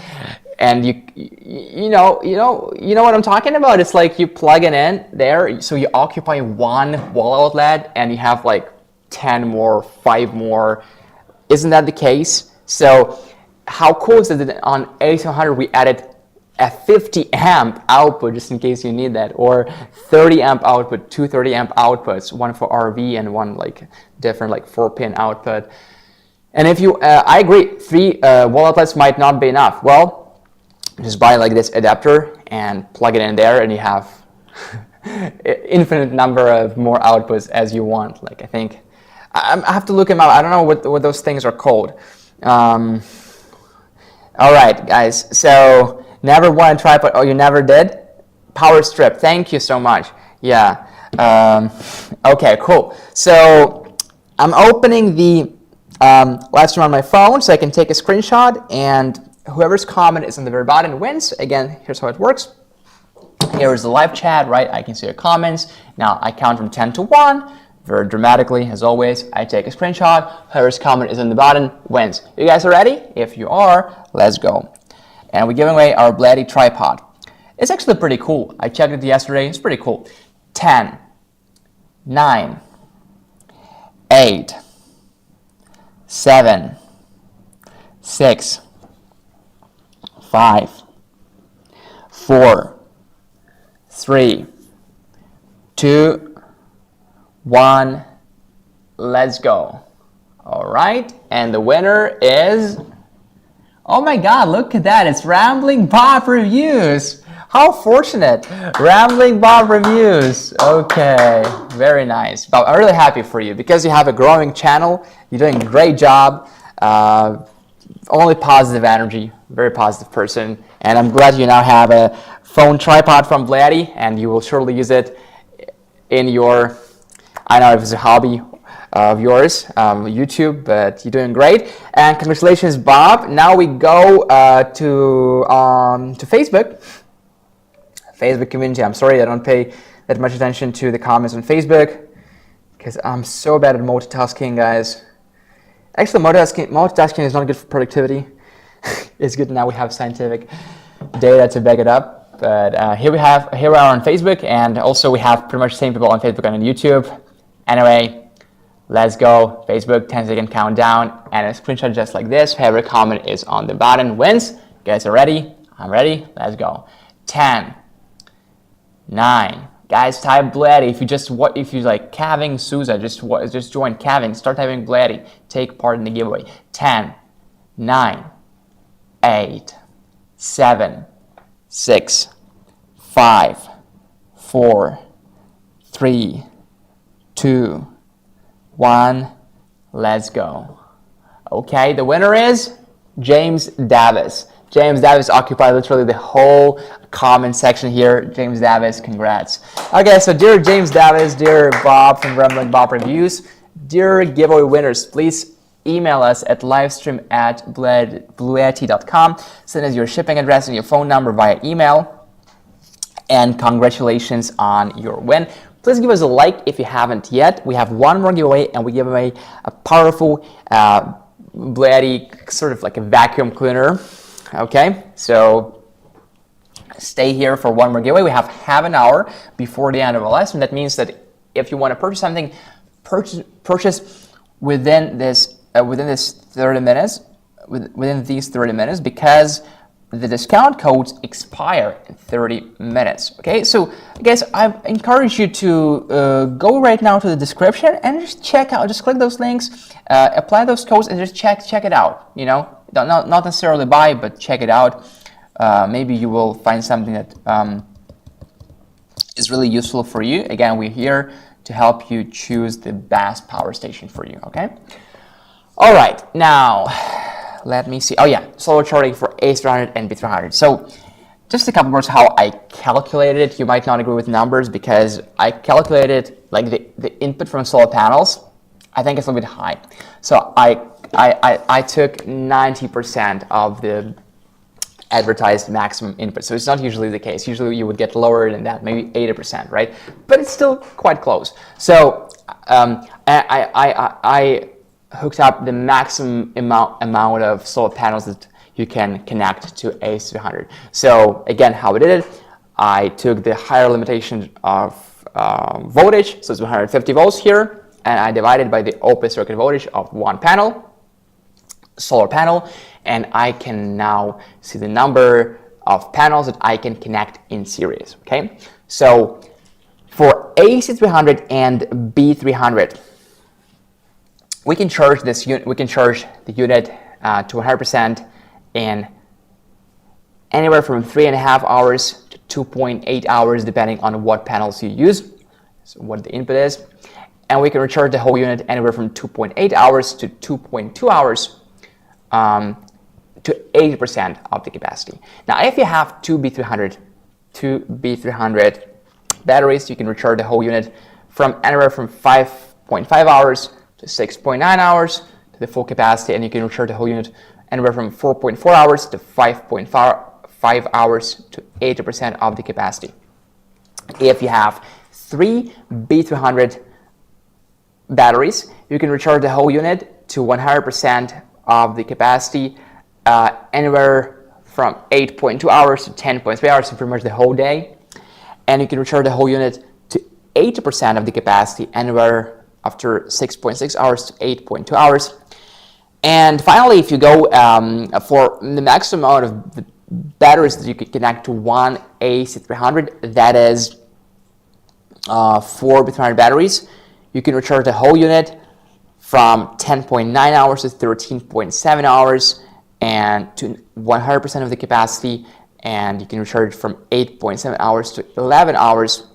And you know what I'm talking about. It's like you plug it in there, so you occupy one wall outlet, and you have like 10 more, 5 more. Isn't that the case? So how cool is it that on AC100 we added a 50 amp output, just in case you need that, or 30 amp output, 2 30 amp outputs, one for RV and one like different like 4-pin output. And if you, I agree, 3 wall outlets might not be enough. Well, just buy like this adapter and plug it in there, and you have infinite number of more outputs as you want. Like I think I have to look them up. I don't know what those things are called. All right, guys. So never won a tripod. Oh, you never did? Power strip. Thank you so much. Yeah. Okay. Cool. So I'm opening the Livestream on my phone, so I can take a screenshot, and whoever's comment is on the very bottom wins. Again, here's how it works. Here is the live chat, right? I can see your comments. Now I count from 10 to 1, very dramatically, as always. I take a screenshot. Whoever's comment is on the bottom wins. You guys are ready? If you are, let's go. And we're giving away our BLUETTI tripod. It's actually pretty cool. I checked it yesterday. It's pretty cool. 10, 9, 8, 7, 6, 5, 4, 3, 2, 1, let's go. All right, and the winner is, oh my God, look at that, it's Rambling Bob Reviews. How fortunate, Rambling Bob Reviews. Okay, very nice. Bob, I'm really happy for you because you have a growing channel. You're doing a great job. Only positive energy, very positive person. And I'm glad you now have a phone tripod from BLUETTI, and you will surely use it in your, I don't know if it's a hobby of yours, YouTube, but you're doing great. And congratulations, Bob. Now we go to Facebook. Facebook community. I'm sorry I don't pay that much attention to the comments on Facebook because I'm so bad at multitasking, guys. Actually, multitasking is not good for productivity. It's good now we have scientific data to back it up, but here we are on Facebook, and also we have pretty much the same people on Facebook and on YouTube. Anyway, let's go. Facebook, 10-second countdown, and a screenshot just like this. Whoever comment is on the button wins. You guys are ready? I'm ready. Let's go. 10, 9. Guys, type BLUETTI. If you like Kevin Souza, just join Kevin. Start typing BLUETTI. Take part in the giveaway. 10, 9, 8, 7, 6, 5, 4, 3, 2, 1. Let's go. Okay, the winner is James Davis. James Davis occupied literally the whole comment section here. James Davis, congrats. Okay, so dear James Davis, dear Bob from Rambling Bob Reviews, dear giveaway winners, please email us at livestream@bluetti.com. Send us your shipping address and your phone number via email. And congratulations on your win. Please give us a like if you haven't yet. We have one more giveaway, and we give away a powerful BLUETTI, sort of like a vacuum cleaner. Okay, so stay here for one more giveaway. We have half an hour before the end of the lesson. That means that if you want to purchase something, purchase within this 30 minutes, within these 30 minutes, because the discount codes expire in 30 minutes. Okay, so guys, I encourage you to go right now to the description and just check out, just click those links, apply those codes, and just check it out. You know, not necessarily buy, but check it out. Maybe you will find something that is really useful for you. Again, we're here to help you choose the best power station for you. Okay. All right, now let me see. Oh yeah, solar charging for AC200 and B300. So just a couple words how I calculated it. You might not agree with numbers because I calculated like the input from solar panels. I think it's a little bit high. So I took 90% of the advertised maximum input. So it's not usually the case. Usually you would get lower than that, maybe 80%, right? But it's still quite close. So I hooked up the maximum amount of solar panels that you can connect to AC200. So again, how I did it, I took the higher limitation of voltage, so it's 150 volts here, and I divided by the open circuit voltage of one panel, solar panel, and I can now see the number of panels that I can connect in series. Okay, so for AC200 and B300, we can charge this unit. We can charge the unit to 100% in anywhere from 3.5 hours to 2.8 hours, depending on what panels you use, so what the input is, and we can recharge the whole unit anywhere from 2.8 hours to 2.2 hours to 80% of the capacity. Now, if you have two B300 batteries, you can recharge the whole unit from anywhere from 5.5 hours to 6.9 hours to the full capacity, and you can recharge the whole unit anywhere from 4.4 hours to 5.5 hours to 80% of the capacity. If you have three B300 batteries, you can recharge the whole unit to 100% of the capacity, anywhere from 8.2 hours to 10.3 hours, so pretty much the whole day. And you can recharge the whole unit to 80% of the capacity, anywhere after 6.6 hours to 8.2 hours. And finally, if you go for the maximum amount of the batteries that you can connect to one AC300, that is 4 B300 batteries, you can recharge the whole unit from 10.9 hours to 13.7 hours and to 100% of the capacity, and you can recharge from 8.7 hours to 11 hours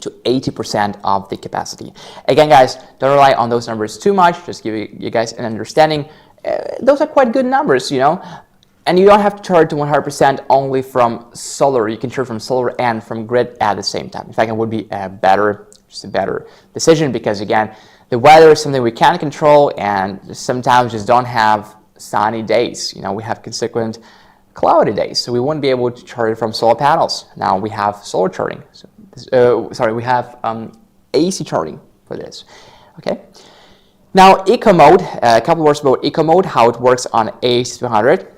to 80% of the capacity. Again, guys, don't rely on those numbers too much. Just give you guys an understanding. Those are quite good numbers, you know. And you don't have to charge to 100% only from solar. You can charge from solar and from grid at the same time. In fact, it would be a better decision because, again, the weather is something we can't control, and sometimes just don't have sunny days. You know, we have consequent cloudy days, so we won't be able to charge from solar panels. Now we have solar charging. We have AC charging for this. Okay. Now eco mode. A couple words about eco mode, how it works on AC200.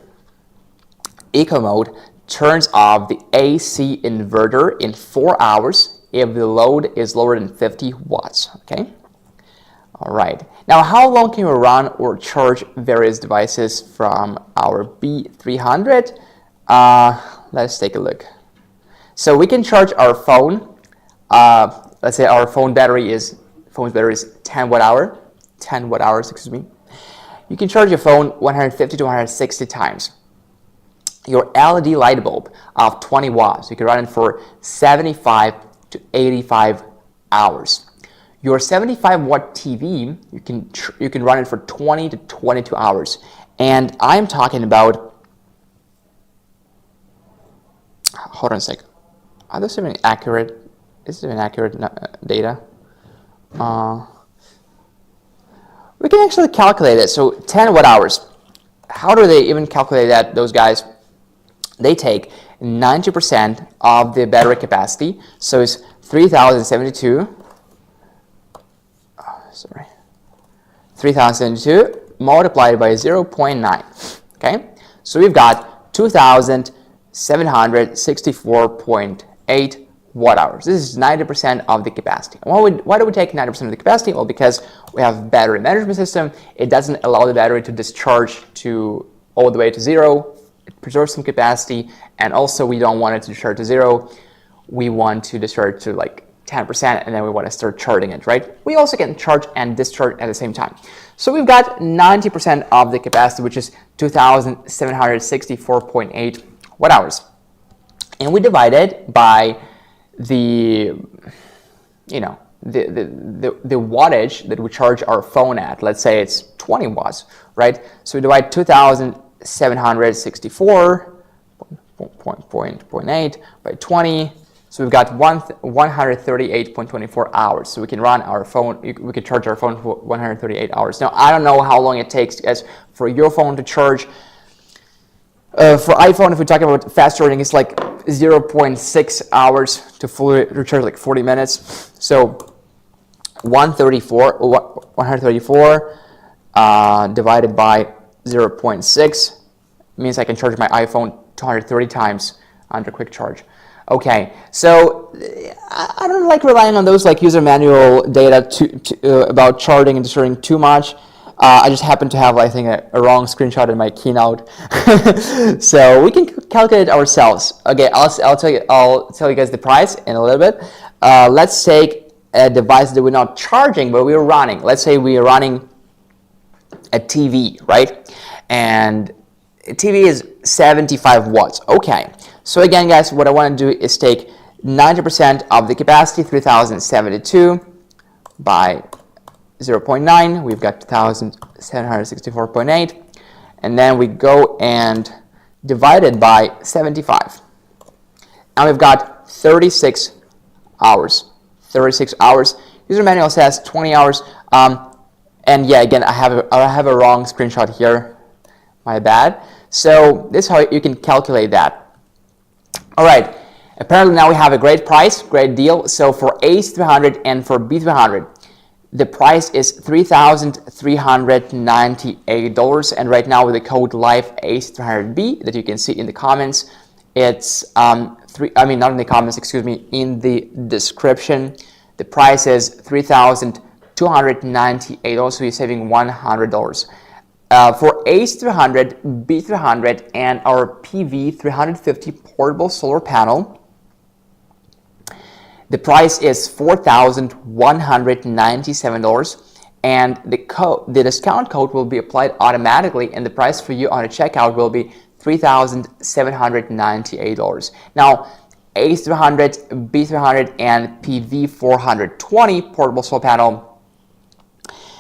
eco mode turns off the AC inverter in 4 hours if the load is lower than 50 watts, okay? All right, now how long can we run or charge various devices from our B300? Let's take a look. So we can charge our phone, let's say our phone's battery is 10 watt hours, excuse me. You can charge your phone 150 to 160 times. Your LED light bulb of 20 watts, you can run it for 75 to 85 hours. Your 75 watt TV, you can run it for 20 to 22 hours. And I'm talking about, hold on a sec. Are those even accurate? Is it even accurate data? We can actually calculate it. So 10 watt hours. How do they even calculate that? Those guys, they take 90% of the battery capacity. So it's 3072. 3072 multiplied by 0.9. Okay, so we've got 2,764.8 watt hours. This is 90% of the capacity. And why do we take 90% of the capacity? Well, because we have battery management system. It doesn't allow the battery to discharge all the way to zero. It preserves some capacity, and also we don't want it to discharge to zero. We want to discharge to like 10%, and then we want to start charging it, right? We also can charge and discharge at the same time. So we've got 90% of the capacity, which is 2,764.8 watt hours. And we divide it by the wattage that we charge our phone at. Let's say it's 20 watts, right? So we divide 2,764.8 by 20. So we've got 138.24 hours. So we can run our phone, we can charge our phone for 138 hours. Now, I don't know how long it takes as for your phone to charge. For iPhone, if we're talking about fast charging, it's like 0.6 hours to fully recharge, like 40 minutes. So 134 divided by 0.6 means I can charge my iPhone 230 times under quick charge. Okay, so I don't like relying on those like user manual data about charging and discharging too much. I just happen to have, I think, a wrong screenshot in my keynote, so we can calculate it ourselves. Okay, I'll tell you guys the price in a little bit. Let's take a device that we're not charging, but we're running. Let's say we are running a TV, right? And TV is 75 watts. Okay, so again, guys, what I want to do is take 90% of the capacity, 3,072 by 0.9, we've got 2,764.8, and then we go and divide it by 75. And we've got 36 hours. 36 hours. User manual says 20 hours. And yeah, again, I have a wrong screenshot here. My bad. So this is how you can calculate that. All right. Apparently now we have a great price, great deal. So for AC200 and for B300, the price is $3,398, and right now with the code LIVEAC300B that you can see in the comments, it's not in the comments, excuse me, in the description. The price is $3,298, so you're saving $100. For AC200, B300, and our PV350 portable solar panel, the price is $4,197, and the discount code will be applied automatically, and the price for you on a checkout will be $3,798. Now, AC200, B300, and PV420 portable solar panel,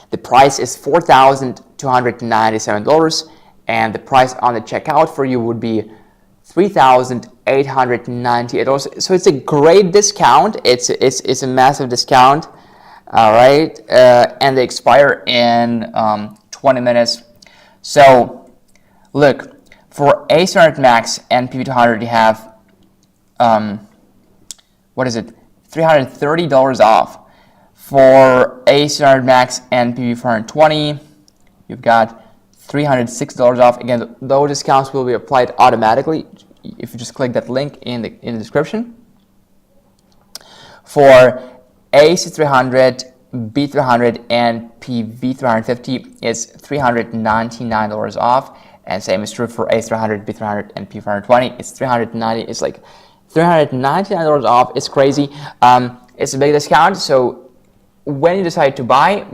the price is $4,297, and the price on the checkout for you would be $3,898. So it's a great discount. It's a massive discount. All right, and they expire in 20 minutes. So look, for AC200 Max and PV200, you have $330 off. For AC200 Max and PV420, you've got $360 off. Again, those discounts will be applied automatically if you just click that link in the description. For AC200, B300, and PV350 is $399 off, and same is true for AC200, B300, and P420. It's $390. It's like $399 off. It's crazy. It's a big discount. So when you decide to buy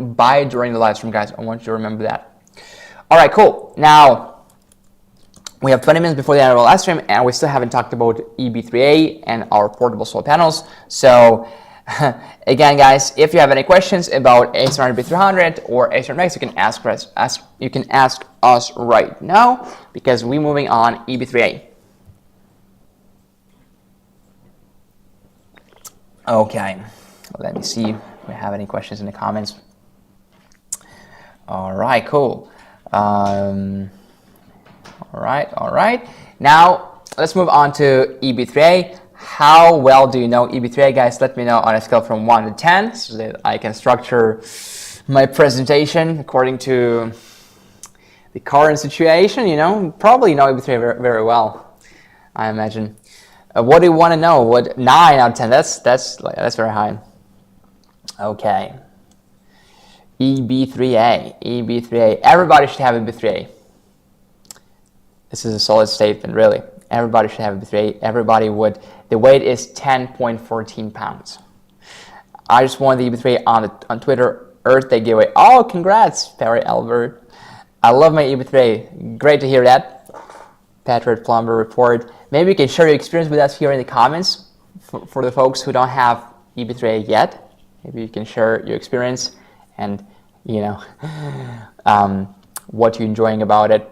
during the live stream, guys. I want you to remember that. All right, cool. Now we have 20 minutes before the end of the live stream, and we still haven't talked about EB3A and our portable solar panels. So again, guys, if you have any questions about AC200 B300 or AC200 Max, you can ask us right now, because we're moving on EB3A. Okay, let me see if we have any questions in the comments. All right, cool. All right. Now let's move on to EB3A. How well do you know EB3A, guys? Let me know on a scale from 1 to 10 so that I can structure my presentation according to the current situation. You know, probably know EB3A very, very well, I imagine. What do you want to know? What 9 out of 10? That's very high. Okay. EB3A. Everybody should have EB3A. This is a solid statement, really. Everybody should have EB3A. Everybody would. The weight is 10.14 pounds. I just won the EB3A on Twitter Earth Day giveaway. Oh, congrats, Perry Albert. I love my EB3A. Great to hear that. Patrick Plumber report. Maybe you can share your experience with us here in the comments for the folks who don't have EB3A yet. Maybe you can share your experience and, you know, what you're enjoying about it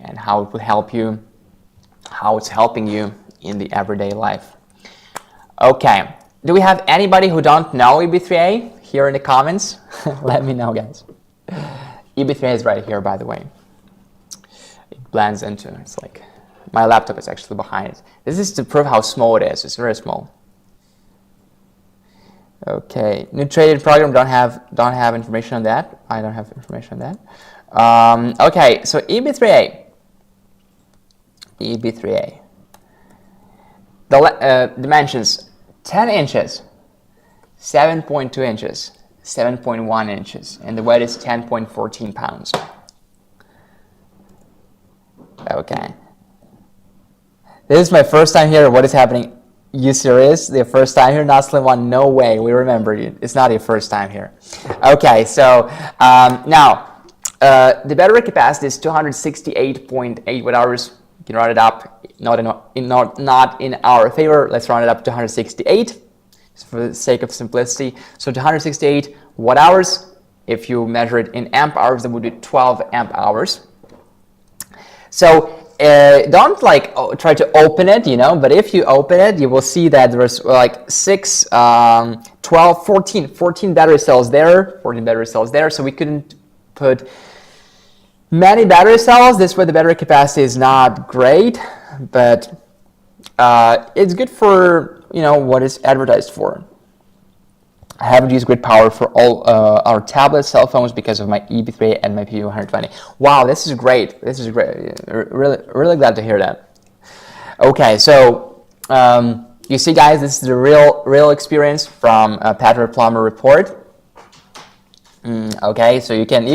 and how it will help you, how it's helping you in the everyday life. Okay, do we have anybody who don't know EB3A here in the comments? Let me know, guys. EB3A is right here, by the way. It blends into, it's like, my laptop is actually behind it. This is to prove how small it is. It's very small. Okay, new traded program, don't have information on that. I don't have information on that. Okay, so EB3A. The dimensions: 10 inches, 7.2 inches, 7.1 inches, and the weight is 10.14 pounds. Okay. This is my first time here. What is happening? You serious? The first time here? Not Slim One? No way. We remember you. It's not your first time here. Okay, so now the battery capacity is 268.8 watt-hours. You can round it up, not in our favor. Let's round it up to 168, just for the sake of simplicity. So 268 watt-hours. If you measure it in amp hours, that would be 12 amp hours. So don't like try to open it, you know, but if you open it, you will see that there's like 6, 12, 14 battery cells there, 14 battery cells there. So we couldn't put many battery cells. This way the battery capacity is not great, but it's good for, you know, what it's advertised for. I haven't used grid power for all our tablets, cell phones because of my EB3A and my PV120. Wow, this is great. This is great. Really glad to hear that. Okay, so you see, guys, this is the real experience from Patrick Plumber report. Okay, so you can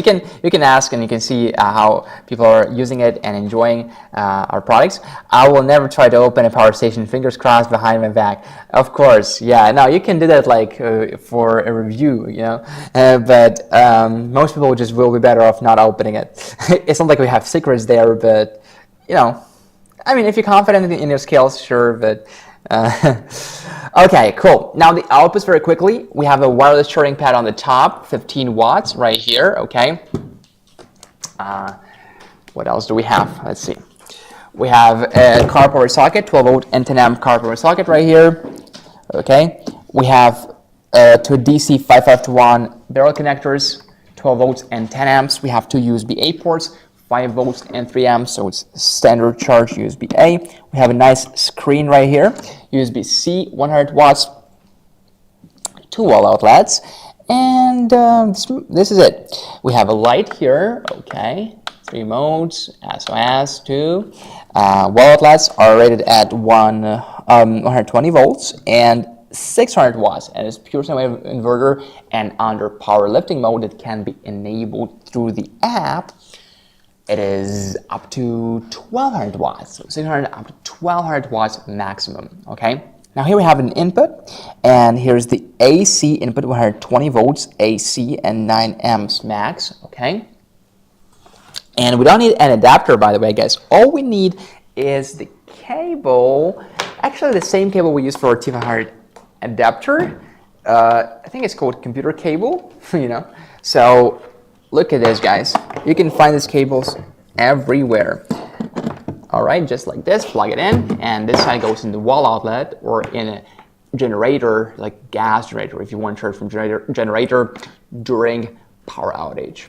ask and you can see how people are using it and enjoying our products. I will never try to open a power station, fingers crossed, behind my back. Of course, yeah. No, you can do that like for a review, you know. But most people will be better off not opening it. It's not like we have secrets there, but you know, I mean, if you're confident in your skills, sure, but. Okay, cool. Now the outputs very quickly. We have a wireless charging pad on the top, 15 watts right here. Okay. What else do we have? Let's see. We have a car power socket, 12 volt and 10 amp car power socket right here. Okay. We have two DC 551 barrel connectors, 12 volts and 10 amps. We have two USB-A ports, 5 volts and 3 amps, so it's standard charge USB-A. We have a nice screen right here, USB-C, 100 watts, 2 wall outlets, and this is it. We have a light here, okay, 3 modes, SOS, 2. Wall outlets are rated at 120 volts and 600 watts, and it's pure sine wave inverter, and under powerlifting mode it can be enabled through the app. It is up to 1200 watts, so 600 up to 1200 watts maximum, okay? Now here we have an input, and here's the AC input, 120 volts AC and 9 amps max, okay? And we don't need an adapter, by the way, guys. All we need is the cable, actually the same cable we use for our T500 adapter. I think it's called computer cable, you know? So look at this, guys. You can find these cables everywhere. All right, just like this, plug it in, and this side goes in the wall outlet or in a generator, like gas generator, if you want to charge from generator during power outage.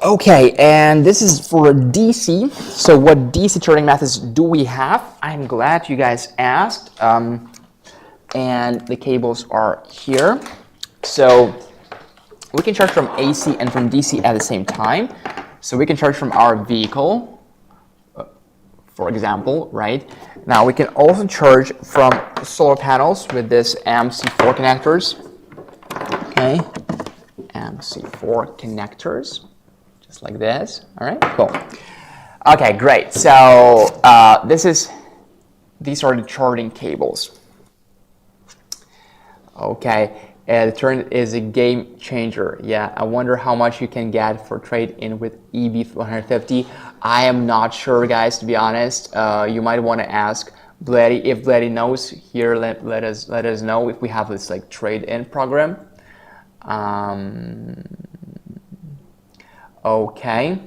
Okay, and this is for DC. So what DC charging methods do we have? I'm glad you guys asked. And the cables are here. So we can charge from AC and from DC at the same time. So we can charge from our vehicle, for example, right? Now we can also charge from solar panels with this MC4 connectors. Okay, MC4 connectors, just like this. All right, cool. Okay, great. So these are the charging cables. Okay. The turn is a game changer. Yeah, I wonder how much you can get for trade-in with EB350. I am not sure, guys, to be honest. You might want to ask BLUETTI. If BLUETTI knows, here let us know if we have this like trade-in program. Okay.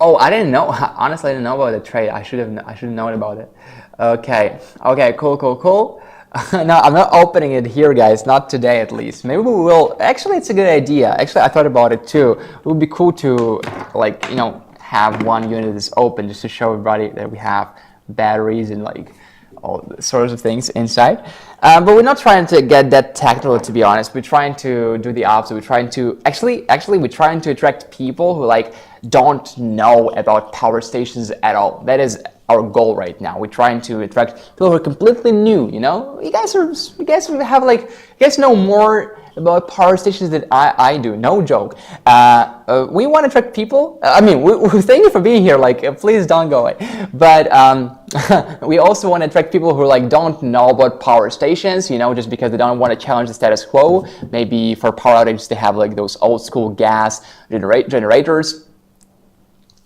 Oh, I didn't know. Honestly, I didn't know about the trade. I should have known about it. Okay. Okay. Cool. No, I'm not opening it here, guys. Not today, at least. Maybe we will. Actually, it's a good idea. Actually, I thought about it too. It would be cool to, like, you know, have one unit that's open just to show everybody that we have batteries and like all sorts of things inside. But we're not trying to get that technical, to be honest. We're trying to do the opposite. We're trying to we're trying to attract people who like don't know about power stations at all. That is our goal right now. We're trying to attract people who are completely new. You know, you guys have like, you guys know more about power stations than I do. No joke. We want to attract people. I mean, we thank you for being here. Like, please don't go away. But we also want to attract people who like don't know about power stations. You know, just because they don't want to challenge the status quo. Maybe for power outages they have like those old school gas generators.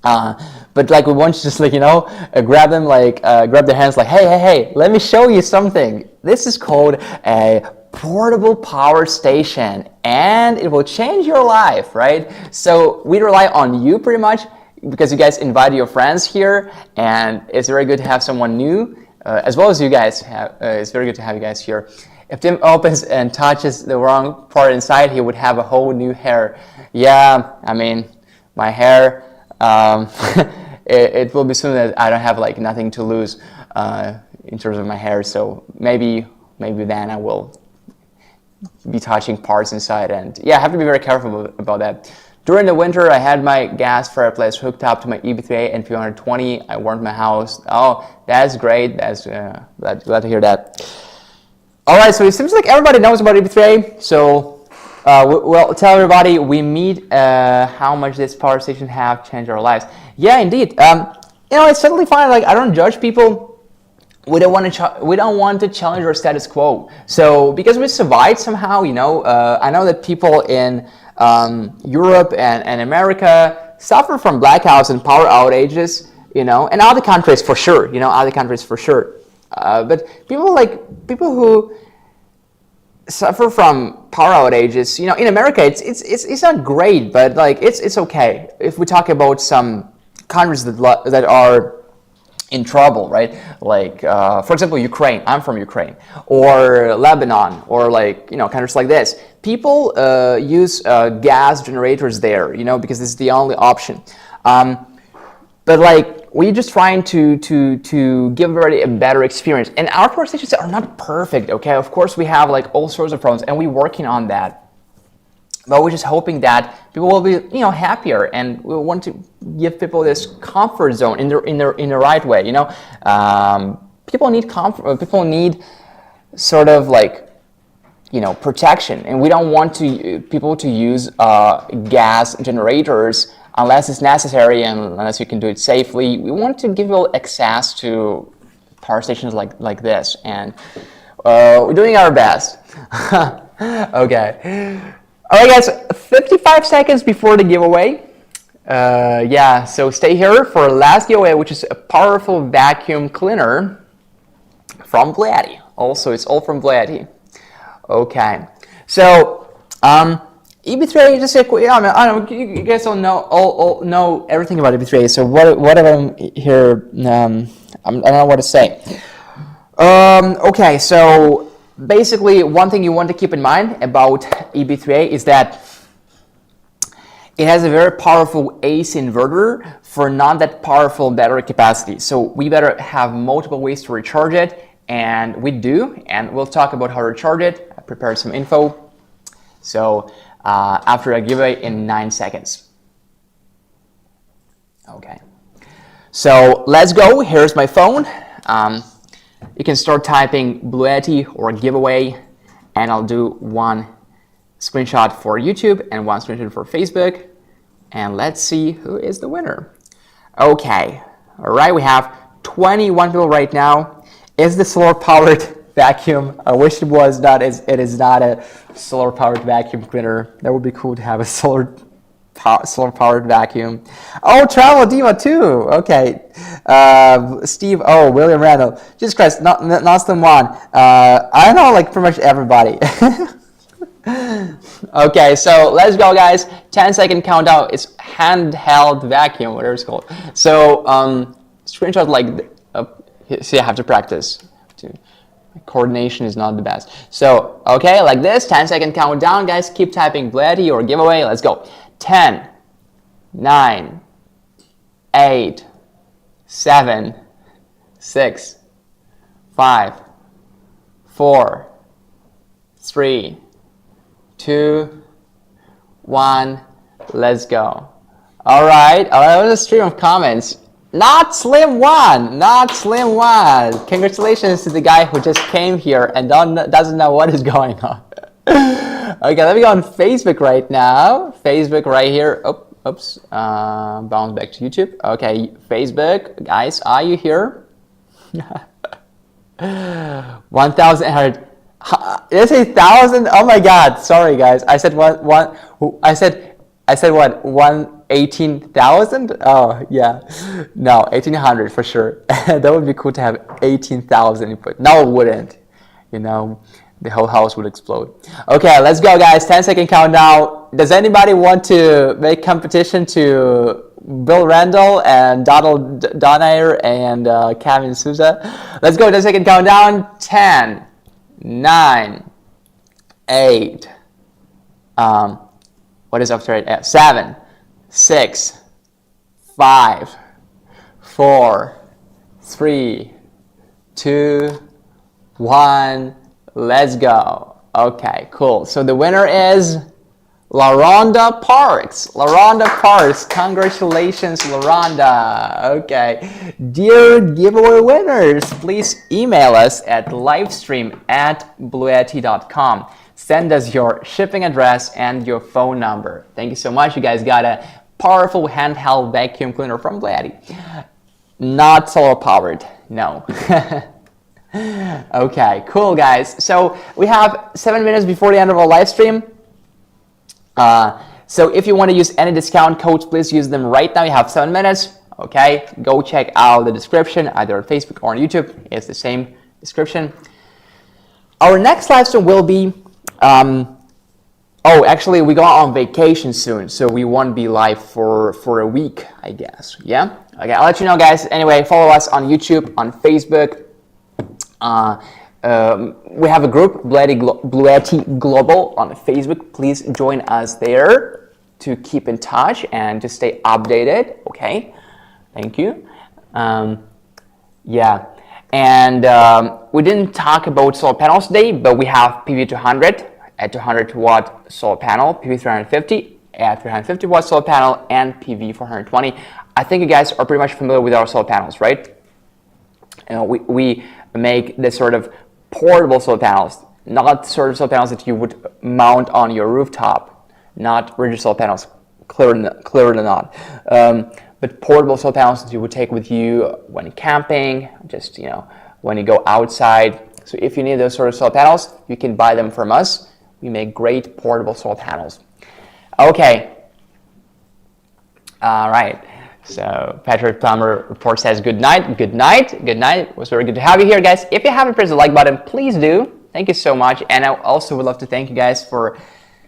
But like we want to just like, you know, grab them, like grab their hands like, hey, let me show you something. This is called a portable power station and it will change your life, right? So we rely on you pretty much because you guys invite your friends here, and it's very good to have someone new as well as you guys have. It's very good to have you guys here. If Tim opens and touches the wrong part inside, he would have a whole new hair. Yeah, I mean, my hair, it will be soon that I don't have like nothing to lose in terms of my hair, so maybe then I will be touching parts inside, and yeah, I have to be very careful about that. During the winter, I had my gas fireplace hooked up to my EB3A and P120. I warmed my house. Oh, that's great. That's glad to hear that. All right, so it seems like everybody knows about EB3A, so we'll tell everybody we meet how much this power station have changed our lives. Yeah, indeed. You know, it's totally fine. Like, I don't judge people. We don't want to challenge our status quo. So because we survived somehow, you know, I know that people in Europe and America suffer from blackouts and power outages, you know, and other countries for sure, you know, other countries for sure. But people who suffer from power outages, you know, in America, it's not great, but like it's okay. If we talk about some countries that are in trouble, right? Like, for example, Ukraine. I'm from Ukraine, or Lebanon, or like, you know, countries like this. People use gas generators there, you know, because this is the only option. But like, we're just trying to give everybody a better experience. And our power stations are not perfect, okay? Of course, we have like all sorts of problems, and we're working on that. but we're just hoping that people will be, happier, and we want to give people this comfort zone in the right way. People need comfort. People need sort of like, protection, and we don't want people to use gas generators unless it's necessary and unless you can do it safely. We want to give people access to power stations like this, and we're doing our best. Okay. All right, guys, 55 seconds before the giveaway. So stay here for last giveaway, which is a powerful vacuum cleaner from BLUETTI. Also, it's all from BLUETTI. Okay, so EB3A, just a quick, I don't know, you guys don't know everything about EB3A, so whatever I'm here, I don't know what to say. Okay, so basically one thing you want to keep in mind about EB3A is that it has a very powerful AC inverter for not that powerful battery capacity. So we better have multiple ways to recharge it, and we do, and we'll talk about how to recharge it. I prepared some info. So after a giveaway in 9 seconds. Okay. So let's go. Here's my phone. You can start typing BLUETTI or giveaway, and I'll do one screenshot for YouTube and one screenshot for Facebook. And let's see who is the winner. Okay. All right. We have 21 people right now. Is the solar-powered vacuum? I wish it was not. It is not a solar-powered vacuum cleaner. That would be cool to have a solar-powered vacuum. Oh, Travel Diva too. Okay. Steve. Oh, William Randall. Jesus Christ. Not one. I know like pretty much everybody. Okay, so let's go, guys. 10-second countdown. It's handheld vacuum, whatever it's called. So screenshot like. See, I have to practice. My coordination is not the best. So, okay, like this, 10-second countdown, guys. Keep typing BLUETTI or giveaway. Let's go. 10, 9, 8, 7, 6, 5, 4, 3, 2, 1. Let's go. All right. That was a stream of comments. Not Slim One, not Slim One. Congratulations to the guy who just came here and doesn't know what is going on. Okay, let me go on Facebook right now. Facebook right here. Oops. Bounce back to YouTube. Okay, Facebook, guys, are you here? 1,800. Did I say 1,000? Oh my God! Sorry, guys. I said one. I said what? 18,000? Oh yeah, no, 1,800 for sure. That would be cool to have 18,000 input. No, it wouldn't. The whole house would explode. Okay, let's go, guys. 10-second countdown. Does anybody want to make competition to Bill Randall and Donald Donaire and Kevin Souza? Let's go. 10-second countdown. 10, 9, 8. What is after 8? 7. 6, 5, 4, 3, 2, 1. Let's go. Okay, cool. So the winner is LaRonda Parks. LaRonda Parks. Congratulations, LaRonda. Okay. Dear giveaway winners, please email us at livestream@bluetti.com. Send us your shipping address and your phone number. Thank you so much. You guys got a powerful handheld vacuum cleaner from BLUETTI. Not solar powered, no. Okay, cool, guys. So we have 7 minutes before the end of our live stream. So if you want to use any discount codes, please use them right now. You have 7 minutes. Okay, go check out the description either on Facebook or on YouTube. It's the same description. Our next live stream will be oh, actually, we go on vacation soon, so we won't be live for a week, I guess. Yeah? Okay, I'll let you know, guys. Anyway, follow us on YouTube, on Facebook. We have a group, BLUETTI Global, on Facebook. Please join us there to keep in touch and to stay updated. Okay? Thank you. Yeah. And we didn't talk about solar panels today, but we have PV200. a 200-watt solar panel, PV350, a 350-watt solar panel, and PV420. I think you guys are pretty much familiar with our solar panels, right? You know, we make this sort of portable solar panels, not sort of solar panels that you would mount on your rooftop, not rigid solar panels, clearly not. But portable solar panels that you would take with you when camping, just, you know, when you go outside. So if you need those sort of solar panels, you can buy them from us. We make great portable solar panels. Okay. All right. So Patrick Plummer report says good night. Good night. Good night. It was very good to have you here, guys. If you haven't pressed the like button, please do. Thank you so much. And I also would love to thank you guys for,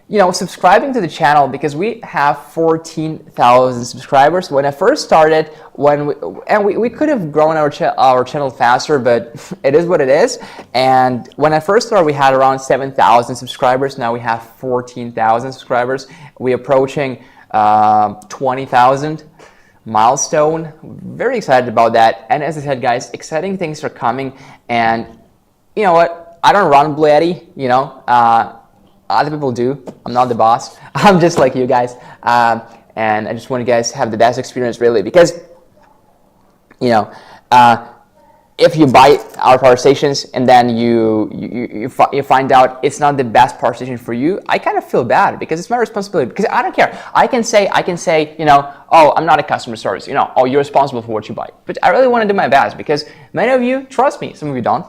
you know, subscribing to the channel, because we have 14,000 subscribers. When I first started, we could have grown our channel faster, but it is what it is. And when I first started, we had around 7,000 subscribers. Now we have 14,000 subscribers. We're approaching 20,000 milestone. Very excited about that. And as I said, guys, exciting things are coming. And you know what? I don't run BLUETTI, you know. Other people do. I'm not the boss. I'm just like you guys. And I just want you guys to have the best experience, really, because, you know, if you buy our power stations and then you find out it's not the best power station for you, I kind of feel bad, because it's my responsibility. Because I don't care. I can say, you know, oh, I'm not a customer service. You know, oh, you're responsible for what you buy. But I really want to do my best, because many of you trust me. Some of you don't.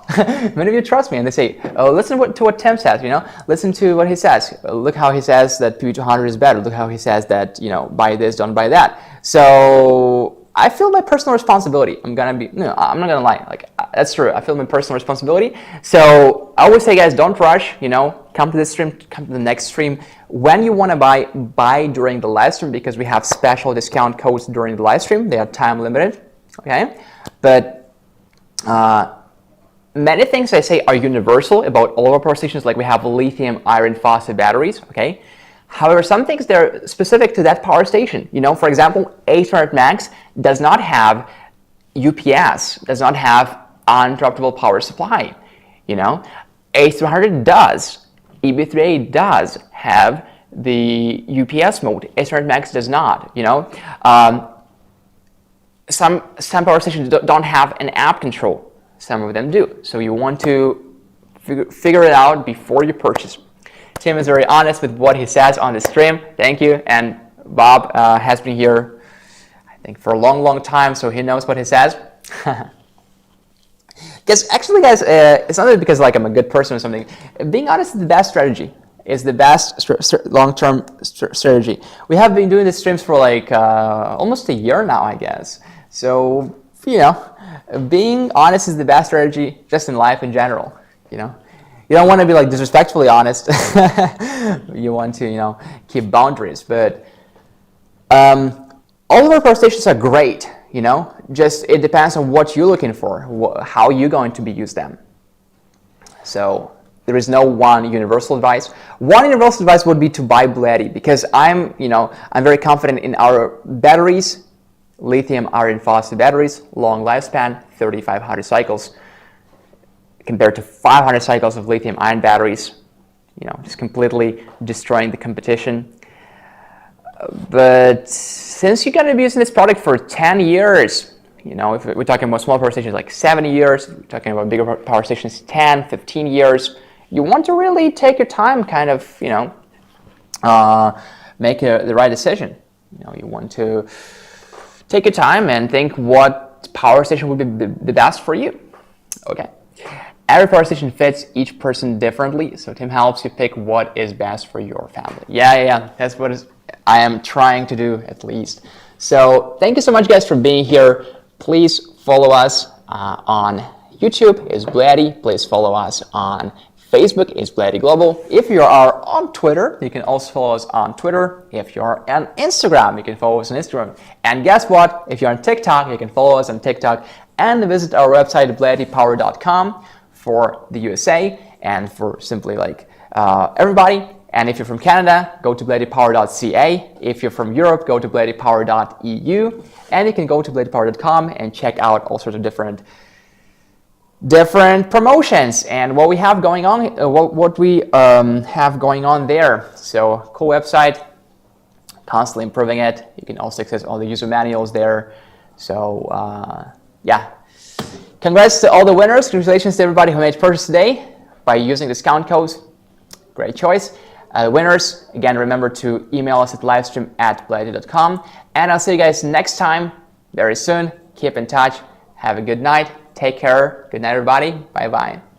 Many of you trust me, and they say, oh, listen to what Tim says. You know, listen to what he says. Look how he says that PV200 is better. Look how he says that, you know, buy this, don't buy that. So I feel my personal responsibility. I'm not gonna lie. Like, that's true. I feel my personal responsibility. So I always say, guys, don't rush. You know, come to this stream, come to the next stream. When you want to buy during the live stream, because we have special discount codes during the live stream. They are time limited. Okay, but many things I say are universal about all of our power stations. Like, we have lithium iron phosphate batteries. Okay. However, some things that are specific to that power station. You know, for example, AC200 Max does not have UPS, does not have uninterruptible power supply. You know, AC200 does. EB3A does have the UPS mode. AC200 Max does not. You know, some power stations don't have an app control. Some of them do. So you want to figure it out before you purchase. Tim is very honest with what he says on the stream. Thank you. And Bob has been here, I think, for a long, long time, so he knows what he says. Because actually, guys, it's not because like I'm a good person or something. Being honest is the best strategy. Is the best long-term strategy. We have been doing these streams for like almost a year now, I guess. So, you know, being honest is the best strategy just in life in general, you know. You don't want to be like disrespectfully honest. You want to, you know, keep boundaries. But all of our power stations are great, you know. Just it depends on what you're looking for, how you're going to be use them. So there is no one universal advice. One universal advice would be to buy BLUETTI, because I'm very confident in our batteries, lithium iron phosphate batteries, long lifespan, 3,500 cycles. Compared to 500 cycles of lithium ion batteries, you know, just completely destroying the competition. But since you're going to be using this product for 10 years, you know, if we're talking about small power stations like 7 years, we're talking about bigger power stations 10, 15 years, you want to really take your time, kind of, you know, make the right decision. You know, you want to take your time and think what power station would be the best for you. Okay. Every power station fits each person differently, so Tim helps you pick what is best for your family. Yeah, that's what I am trying to do, at least. So thank you so much, guys, for being here. Please follow us on YouTube, is BLUETTI. Please follow us on Facebook, is BLUETTI Global. If you are on Twitter, you can also follow us on Twitter. If you're on Instagram, you can follow us on Instagram. And guess what? If you're on TikTok, you can follow us on TikTok and visit our website, BLUETTIpower.com. for the USA and for simply like everybody. And if you're from Canada, go to BLUETTIpower.ca. If you're from Europe, go to BLUETTIpower.eu. And you can go to BLUETTIpower.com and check out all sorts of different different promotions and what we have going on, what we have going on there. So cool website, constantly improving it. You can also access all the user manuals there. So yeah, congrats to all the winners. Congratulations to everybody who made purchase today by using discount codes. Great choice. Winners, again, remember to email us at livestream@BLUETTI.com. And I'll see you guys next time very soon. Keep in touch. Have a good night. Take care. Good night, everybody. Bye-bye.